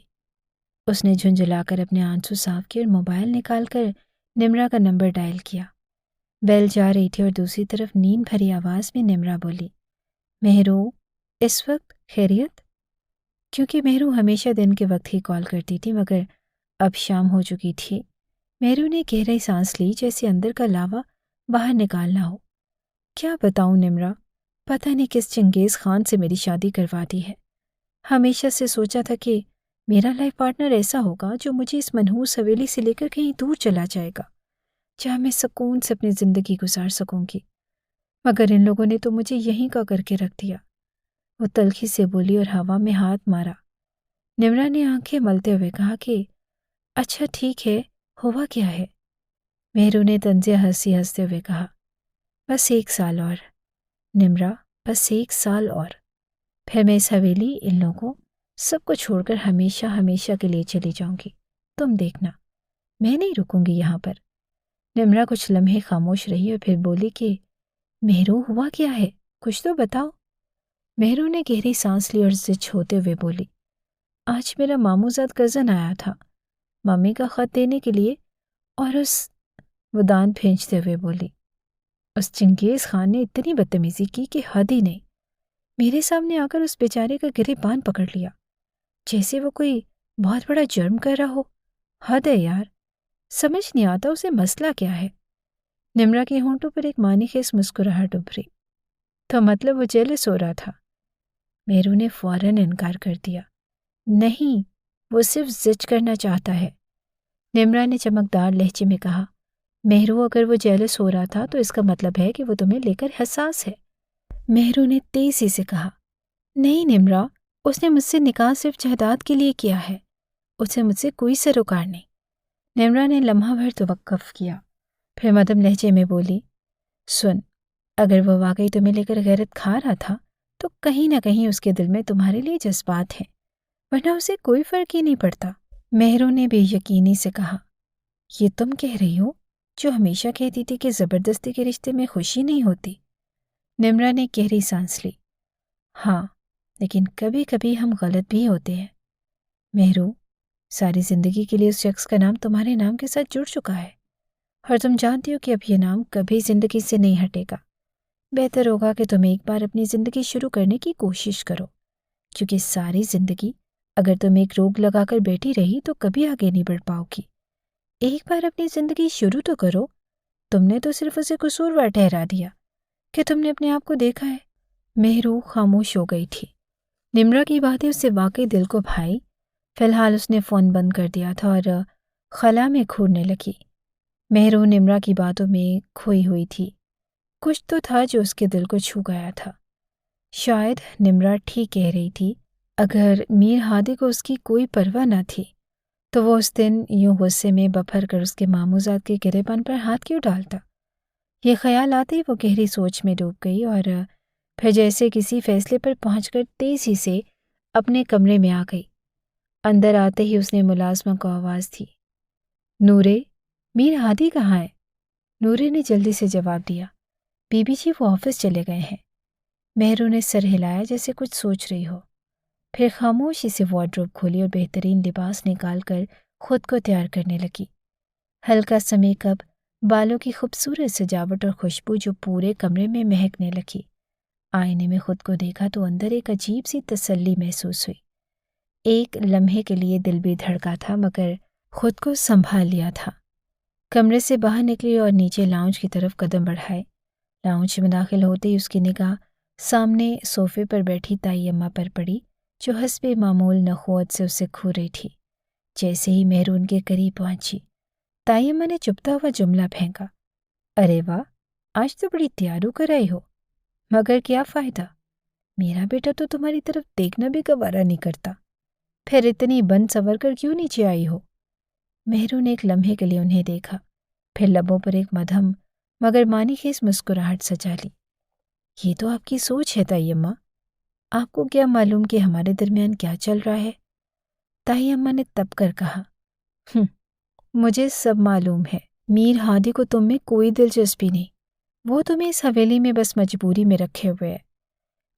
اس نے جھنجھلا کر اپنے آنسو صاف کیے اور موبائل نکال کر نمرا کا نمبر ڈائل کیا۔ بیل جا رہی تھی اور دوسری طرف نیند بھری آواز میں نمرا بولی، مہرو، اس وقت خیریت؟ کیونکہ مہرو ہمیشہ دن کے وقت ہی کال کرتی تھی، مگر اب شام ہو چکی تھی۔ مہرو نے گہری سانس لی، جیسے اندر کا لاوا باہر نکالنا ہو۔ کیا بتاؤں نمرا، پتہ نہیں کس چنگیز خان سے میری شادی کروا دی ہے۔ ہمیشہ سے سوچا تھا کہ میرا لائف پارٹنر ایسا ہوگا جو مجھے اس منحوس حویلی سے لے کر کہیں دور چلا جائے گا، جہاں میں سکون سے اپنی زندگی گزار سکوں گی، مگر ان لوگوں نے تو مجھے یہیں کا کر کے رکھ دیا۔ وہ تلخی سے بولی اور ہوا میں ہاتھ مارا۔ نمرا نے آنکھیں ملتے ہوئے کہا کہ اچھا ٹھیک ہے، ہوا کیا ہے؟ مہرو نے طنزیہ ہنستے ہوئے کہا، بس 1 سال اور نمرا، بس 1 سال اور پھر میں اس حویلی، ان لوگوں، سب کو چھوڑ کر ہمیشہ ہمیشہ کے لیے چلی جاؤں گی۔ تم دیکھنا، میں نہیں رکوں گی یہاں پر۔ نمرا کچھ لمحے خاموش رہی اور پھر بولی کہ مہرو، ہوا کیا ہے؟ کچھ تو بتاؤ۔ مہرو نے گہری سانس لی اور زچ ہوتے ہوئے بولی، آج میرا ماموزاد کزن آیا تھا ممی کا خط دینے کے لیے، اور وہ دان پھینچتے ہوئے بولی، اس چنگیز خان نے اتنی بدتمیزی کی کہ حد ہی نہیں۔ میرے سامنے آ کر اس بیچارے کا گریبان پکڑ لیا، جیسے وہ کوئی بہت بڑا جرم کر رہا ہو۔ حد ہے یار، سمجھ نہیں آتا اسے مسئلہ کیا ہے۔ نمرا کے ہونٹوں پر ایک معنی خیز مسکراہٹ ابھری۔ تو مطلب وہ جیلس ہو رہا تھا؟ مہرو نے فوراً انکار کر دیا، نہیں، وہ صرف زج کرنا چاہتا ہے۔ نمرا نے چمکدار لہجے میں کہا، مہرو، اگر وہ جیلس ہو رہا تھا تو اس کا مطلب ہے کہ وہ تمہیں لے کر حساس ہے۔ مہرو نے تیزی سے کہا، نہیں نمرا، اس نے مجھ سے نکاح صرف جائیداد کے لیے کیا ہے، اسے مجھ سے کوئی سروکار نہیں۔ نمرا نے لمحہ بھر توقف کیا، پھر مدھم لہجے میں بولی، سن، اگر وہ واقعی تمہیں لے کر غیرت کھا رہا تھا تو کہیں نہ کہیں اس کے دل میں تمہارے لیے جذبات ہیں، ورنہ اسے کوئی فرق ہی نہیں پڑتا۔ مہرو نے بے یقینی سے کہا، یہ تم کہہ رہی ہو جو ہمیشہ کہتی تھی کہ زبردستی کے رشتے میں خوشی نہیں ہوتی۔ نمرا نے گہری سانس لی، ہاں، لیکن کبھی کبھی ہم غلط بھی ہوتے ہیں۔ مہرو، ساری زندگی کے لیے اس شخص کا نام تمہارے نام کے ساتھ جڑ چکا ہے، اور تم جانتی ہو کہ اب یہ نام کبھی زندگی سے نہیں ہٹے گا۔ بہتر ہوگا کہ تم ایک بار اپنی زندگی شروع کرنے کی کوشش کرو، کیونکہ ساری زندگی اگر تم ایک روک لگا کر بیٹھی رہی تو کبھی آگے نہیں بڑھ پاؤ گی۔ ایک بار اپنی زندگی شروع تو کرو۔ تم نے تو صرف اسے قصوروار ٹھہرا دیا کہ تم نے اپنے آپ کو دیکھا ہے۔ مہرو خاموش ہو گئی تھی۔ نمرا کی باتیں اس سے واقعی دل کو بھائی۔ فی الحال اس نے فون بند کر دیا تھا اور خلا میں گھورنے لگی۔ مہرو نمرا کی باتوں میں کھوئی ہوئی تھی۔ کچھ تو تھا جو اس کے دل کو چھو گیا تھا۔ شاید نمرا ٹھیک کہہ رہی تھی، اگر میر ہادی کو اس کی کوئی پرواہ نہ تھی تو وہ اس دن یوں غصے میں بپھر کر اس کے ماموزاد کے گریبان پر ہاتھ کیوں ڈالتا؟ یہ خیال آتے ہی وہ گہری سوچ میں ڈوب گئی اور پھر جیسے کسی فیصلے پر پہنچ کر تیزی سے اپنے کمرے میں آ گئی۔ اندر آتے ہی اس نے ملازمہ کو آواز دی، نورے، میر ہادی کہاں ہے؟ نورے نے جلدی سے جواب دیا، بی بی جی وہ آفس چلے گئے ہیں۔ مہرو نے سر ہلایا جیسے کچھ سوچ رہی ہو، پھر خاموشی سے وارڈروب کھولی اور بہترین لباس نکال کر خود کو تیار کرنے لگی۔ ہلکا سا میک اپ، بالوں کی خوبصورت سجاوٹ اور خوشبو جو پورے کمرے میں مہکنے لگی۔ آئینے میں خود کو دیکھا تو اندر ایک عجیب سی تسلی محسوس ہوئی۔ ایک لمحے کے لیے دل بھی دھڑکا تھا، مگر خود کو سنبھال لیا تھا۔ کمرے سے باہر نکلی اور نیچے لاؤنج کی طرف قدم بڑھائے۔ لاؤنج میں داخل ہوتے ہی اس کی نگاہ سامنے صوفے پر بیٹھی تائی اماں پر پڑی، جو حسب معمول نخوت سے اسے گھور رہی تھی۔ جیسے ہی مہرو ان کے قریب پہنچی، تائی اماں نے چبھتا ہوا جملہ پھینکا، ارے واہ، آج تو بڑی تیار ہو کر آئی ہو، مگر کیا فائدہ، میرا بیٹا تو تمہاری طرف دیکھنا بھی گوارا نہیں کرتا، پھر اتنی بن سنور کر کیوں نیچے آئی ہو؟ مہرو نے ایک لمحے کے لیے انہیں دیکھا، پھر لبوں پر ایک مدھم مگر معنی خیز مسکراہٹ سجا لی۔ یہ تو آپ کی سوچ ہے تائی اماں، آپ کو کیا معلوم کہ ہمارے درمیان کیا چل رہا ہے؟ تائی اماں نے تب کر کہا، مجھے سب معلوم ہے، میر ہادی کو تم میں کوئی دلچسپی نہیں، وہ تمہیں اس حویلی میں بس مجبوری میں رکھے ہوئے ہے۔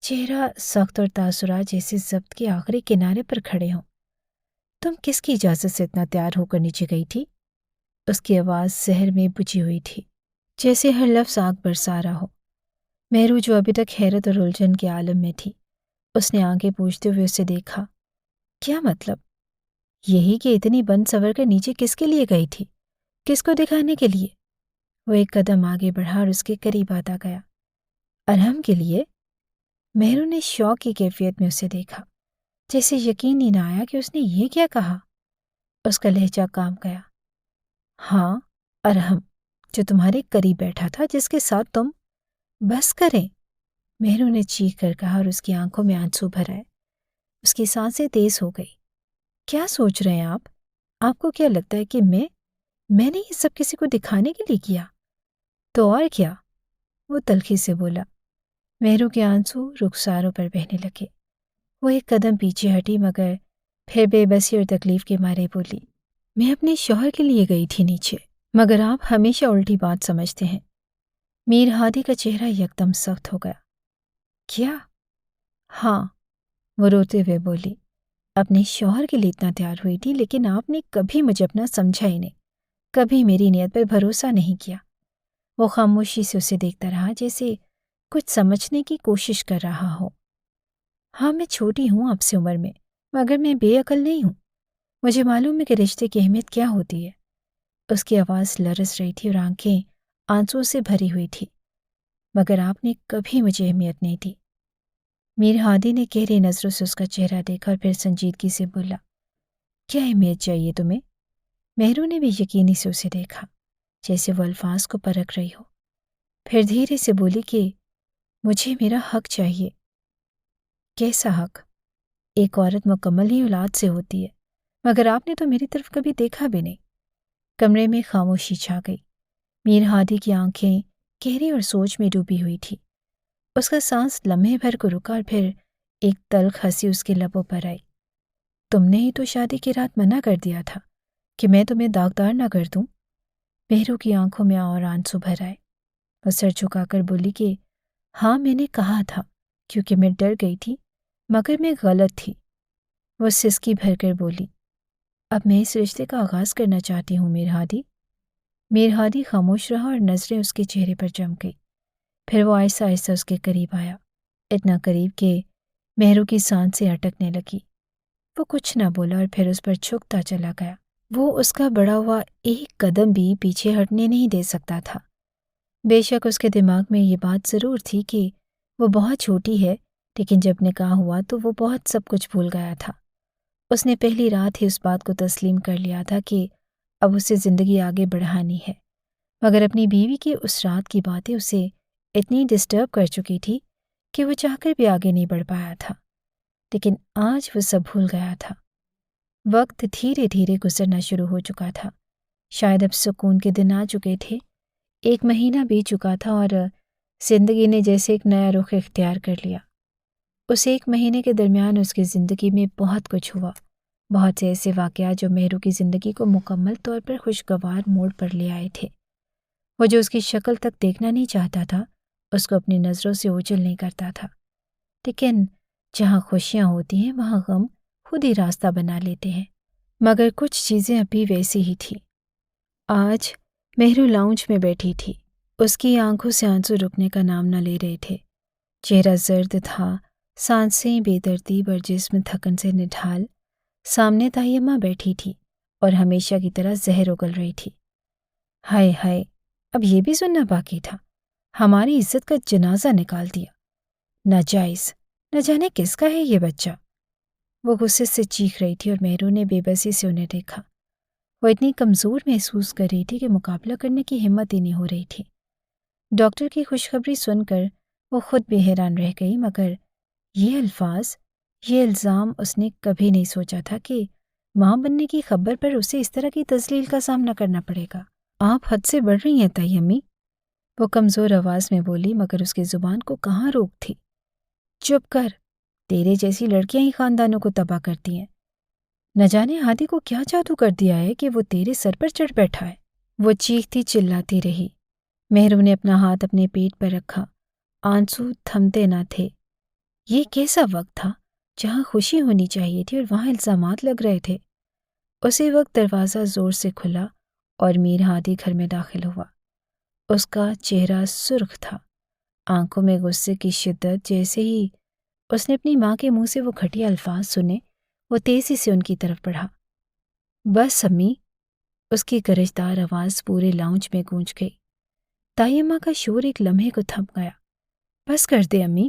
چہرہ سخت اور تاثرات جیسے ضبط کے آخری کنارے پر کھڑے ہوں۔ تم کس کی اجازت سے اتنا تیار ہو کر نیچے گئی تھی؟ اس کی آواز زہر میں بجھی ہوئی تھی، جیسے ہر لفظ آگ برسا رہا ہو۔ مہرو جو ابھی تک حیرت اور الجھن کے عالم میں تھی، اس نے آنکھیں پوچھتے ہوئے اسے دیکھا۔ کیا مطلب؟ یہی کہ اتنی بند سور کر نیچے کس کے لیے گئی تھی؟ کس کو دکھانے کے لیے؟ وہ ایک قدم آگے بڑھا اور اس کے قریب آتا گیا۔ ارحم کے لیے؟ مہرو نے شوق کی کیفیت میں اسے دیکھا، جیسے یقین ہی نہ آیا کہ اس نے یہ کیا کہا۔ اس کا لہجہ کام گیا۔ ہاں، ارحم، جو تمہارے قریب بیٹھا تھا، جس کے ساتھ تم… بس کریں، مہرو نے چیخ کر کہا اور اس کی آنکھوں میں آنسو بھر آئے۔ اس کی سانسیں تیز ہو گئی۔ کیا سوچ رہے ہیں آپ؟ آپ کو کیا لگتا ہے کہ میں نے یہ سب کسی کو دکھانے کے لیے کیا؟ تو اور کیا؟ وہ تلخی سے بولا۔ مہرو کے آنسو رخساروں پر بہنے لگے۔ وہ ایک قدم پیچھے ہٹی، مگر پھر بے بسی اور تکلیف کے مارے بولی، میں اپنے شوہر کے لیے گئی تھی نیچے، مگر آپ ہمیشہ الٹی بات سمجھتے ہیں۔ میر ہادی کا چہرہ یکدم سخت ہو گیا۔ کیا؟ ہاں، وہ روتے ہوئے بولی، اپنے شوہر کے لیے اتنا تیار ہوئی تھی، لیکن آپ نے کبھی مجھے اپنا سمجھا ہی نہیں، کبھی میری نیت پر بھروسہ نہیں کیا۔ وہ خاموشی سے اسے دیکھتا رہا، جیسے کچھ سمجھنے کی کوشش کر رہا ہو۔ ہاں، میں چھوٹی ہوں آپ سے عمر میں، مگر میں بے عقل نہیں ہوں۔ مجھے معلوم ہے کہ رشتے کی اہمیت کیا ہوتی ہے۔ اس کی آواز لرز رہی تھی اور آنکھیں آنسو سے بھری ہوئی تھی، مگر آپ نے کبھی مجھے اہمیت نہیں دی۔ میر ہادی نے گہری نظروں سے اس کا چہرہ دیکھا اور پھر سنجیدگی سے بولا، کیا اہمیت چاہیے تمہیں؟ مہرو نے بھی یقینی سے اسے دیکھا، جیسے وہ الفاظ کو پرکھ رہی ہو۔ پھر دھیرے سے بولی کہ مجھے میرا حق چاہیے۔ کیسا حق؟ ایک عورت مکمل ہی اولاد سے ہوتی ہے، مگر آپ نے تو میری طرف کبھی دیکھا بھی نہیں۔ کمرے میں خاموشی چھا گئی۔ میر ہادی کی آنکھیں گہری اور سوچ میں ڈوبی ہوئی تھی۔ اس کا سانس لمحے بھر کو رکا اور پھر ایک تلخ ہنسی اس کے لبوں پر آئی۔ تم نے ہی تو شادی کی رات منع کر دیا تھا کہ میں تمہیں داغدار نہ کر دوں۔ مہرو کی آنکھوں میں اور آنسو بھر آئے۔ وہ سر جھکا کر بولی کہ ہاں، میں نے کہا تھا، کیونکہ میں ڈر گئی تھی، مگر میں غلط تھی۔ وہ سسکی بھر کر بولی، اب میں اس رشتے کا آغاز کرنا چاہتی ہوں میر ہادی۔ میر ہادی خاموش رہا اور نظریں اس کے چہرے پر جم گئی۔ پھر وہ آہستہ آہستہ اس کے قریب آیا، اتنا قریب کہ مہرو کی سانسیں اٹکنے لگی۔ وہ کچھ نہ بولا اور پھر اس پر جھکتا چلا گیا۔ وہ اس کا بڑھا ہوا ایک قدم بھی پیچھے ہٹنے نہیں دے سکتا تھا۔ بے شک اس کے دماغ میں یہ بات ضرور تھی کہ وہ بہت چھوٹی ہے، لیکن جب نکاح ہوا تو وہ بہت سب کچھ بھول گیا تھا۔ اس نے پہلی رات ہی اس بات کو تسلیم کر لیا تھا کہ اب اسے زندگی آگے بڑھانی ہے، مگر اپنی بیوی کی اس رات کی باتیں اسے اتنی ڈسٹرب کر چکی تھی کہ وہ چاہ کر بھی آگے نہیں بڑھ پایا تھا۔ لیکن آج وہ سب بھول گیا تھا۔ وقت دھیرے دھیرے گزرنا شروع ہو چکا تھا۔ شاید اب سکون کے دن آ چکے تھے۔ ایک مہینہ بیت چکا تھا اور زندگی نے جیسے ایک نیا رخ اختیار کر لیا۔ اس ایک مہینے کے درمیان اس کی زندگی میں بہت کچھ ہوا، بہت سے ایسے واقعات جو مہرو کی زندگی کو مکمل طور پر خوشگوار موڑ پر لے آئے تھے۔ وہ جو اس کی شکل تک دیکھنا نہیں چاہتا تھا، اس کو اپنی نظروں سے اوجھل نہیں کرتا تھا۔ لیکن جہاں خوشیاں ہوتی ہیں وہاں غم خود ہی راستہ بنا لیتے ہیں، مگر کچھ چیزیں ابھی ویسی ہی تھیں۔ آج مہرو لاؤنج میں بیٹھی تھی۔ اس کی آنکھوں سے آنسو رکنے کا نام نہ لے رہے تھے۔ چہرہ زرد تھا، سانسیں بے ترتیب اور جسم تھکن سے نڈھال۔ سامنے طیمہ بیٹھی تھی اور ہمیشہ کی طرح زہر اگل رہی تھی۔ ہائے ہائے، اب یہ بھی سننا باقی تھا، ہماری عزت کا جنازہ نکال دیا۔ ناجائز، نہ جانے کس کا ہے یہ بچہ۔ وہ غصے سے چیخ رہی تھی اور مہرو نے بے بسی سے انہیں دیکھا۔ وہ اتنی کمزور محسوس کر رہی تھی کہ مقابلہ کرنے کی ہمت ہی نہیں ہو رہی تھی۔ ڈاکٹر کی خوشخبری سن کر وہ خود بھی حیران رہ گئی، مگر یہ الفاظ، یہ الزام اس نے کبھی نہیں سوچا تھا کہ ماں بننے کی خبر پر اسے اس طرح کی تذلیل کا سامنا کرنا پڑے گا۔ آپ حد سے بڑھ رہی ہیں طیمی، وہ کمزور آواز میں بولی، مگر اس کی زبان کو کہاں روک تھی۔ چپ کر، تیرے جیسی لڑکیاں ہی خاندانوں کو تباہ کرتی ہیں۔ نہ جانے ہادی کو کیا جادو کر دیا ہے کہ وہ تیرے سر پر چڑھ بیٹھا ہے۔ وہ چیختی چلاتی رہی۔ مہرو نے اپنا ہاتھ اپنے پیٹ پر رکھا، آنسو تھمتے نہ تھے۔ یہ کیسا وقت تھا جہاں خوشی ہونی چاہیے تھی اور وہاں الزامات لگ رہے تھے۔ اسی وقت دروازہ زور سے کھلا اور میر ہادی گھر میں داخل ہوا۔ اس کا چہرہ سرخ تھا، آنکھوں میں غصے کی شدت۔ جیسے ہی اس نے اپنی ماں کے منہ سے وہ گھٹیا الفاظ سنے، وہ تیزی سے ان کی طرف بڑھا۔ بس امی، اس کی گرجدار آواز پورے لاؤنج میں گونج گئی۔ تائی اماں کا شور ایک لمحے کو تھم گیا۔ بس کر دے امی،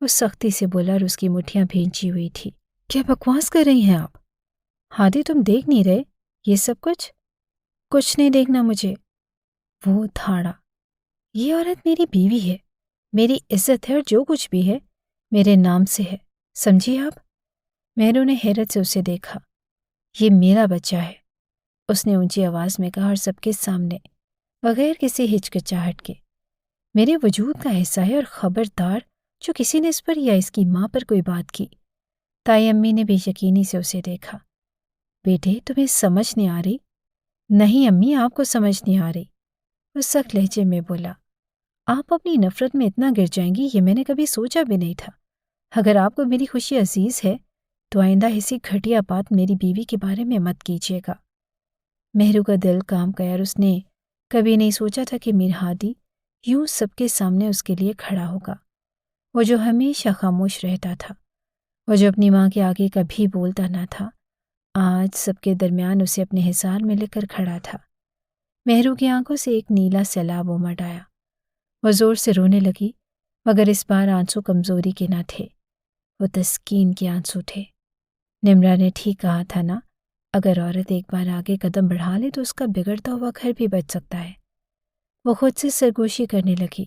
وہ سختی سے بولا اور اس کی مٹھیاں بھینچی ہوئی تھی۔ کیا بکواس کر رہی ہیں آپ؟ ہادی، تم دیکھ نہیں رہے یہ سب کچھ؟ کچھ نہیں دیکھنا مجھے، وہ دھاڑا۔ یہ عورت میری بیوی ہے، میری عزت ہے، اور جو کچھ بھی ہے میرے نام سے ہے، سمجھی آپ؟ مہرو نے حیرت سے اسے دیکھا۔ یہ میرا بچہ ہے، اس نے اونچی آواز میں کہا، اور سب کے سامنے، بغیر کسی ہچکچاہٹ کے۔ میرے وجود کا حصہ ہے، اور خبردار جو کسی نے اس پر یا اس کی ماں پر کوئی بات کی۔ تائی امی نے بے یقینی سے اسے دیکھا۔ بیٹے، تمہیں سمجھ نہیں آ رہی؟ نہیں امی، آپ کو سمجھ نہیں آ رہی، وہ سخت لہجے میں بولا۔ آپ اپنی نفرت میں اتنا گر جائیں گی یہ میں نے کبھی سوچا بھی نہیں تھا۔ اگر آپ کو میری خوشی عزیز ہے تو آئندہ ایسی گھٹیا بات میری بیوی کے بارے میں مت کیجیے گا۔ مہرو کا دل کام گیا، اور اس نے کبھی نہیں سوچا تھا کہ میر ہادی یوں سب کے سامنے اس کے لیے کھڑا ہوگا۔ وہ جو ہمیشہ خاموش رہتا تھا، وہ جو اپنی ماں کے آگے کبھی بولتا نہ تھا، آج سب کے درمیان اسے اپنے حصار میں لے کر کھڑا تھا۔ مہرو کی آنکھوں سے ایک نیلا سیلاب امڈ آیا۔ وہ زور سے رونے لگی، مگر اس بار آنسو کمزوری کے نہ تھے، وہ تسکین کے آنسو تھے۔ نمرا نے ٹھیک کہا تھا نا، اگر عورت ایک بار آگے قدم بڑھا لے تو اس کا بگڑتا ہوا گھر بھی بچ سکتا ہے۔ وہ خود سے سرگوشی کرنے لگی۔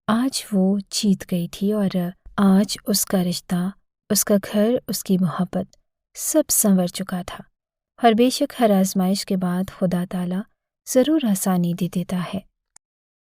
آج وہ جیت گئی تھی، اور آج اس کا رشتہ، اس کا گھر، اس کی محبت سب سنور چکا تھا۔ اور بے شک ہر آزمائش کے بعد خدا تعالیٰ ضرور آسانی دے دیتا ہے۔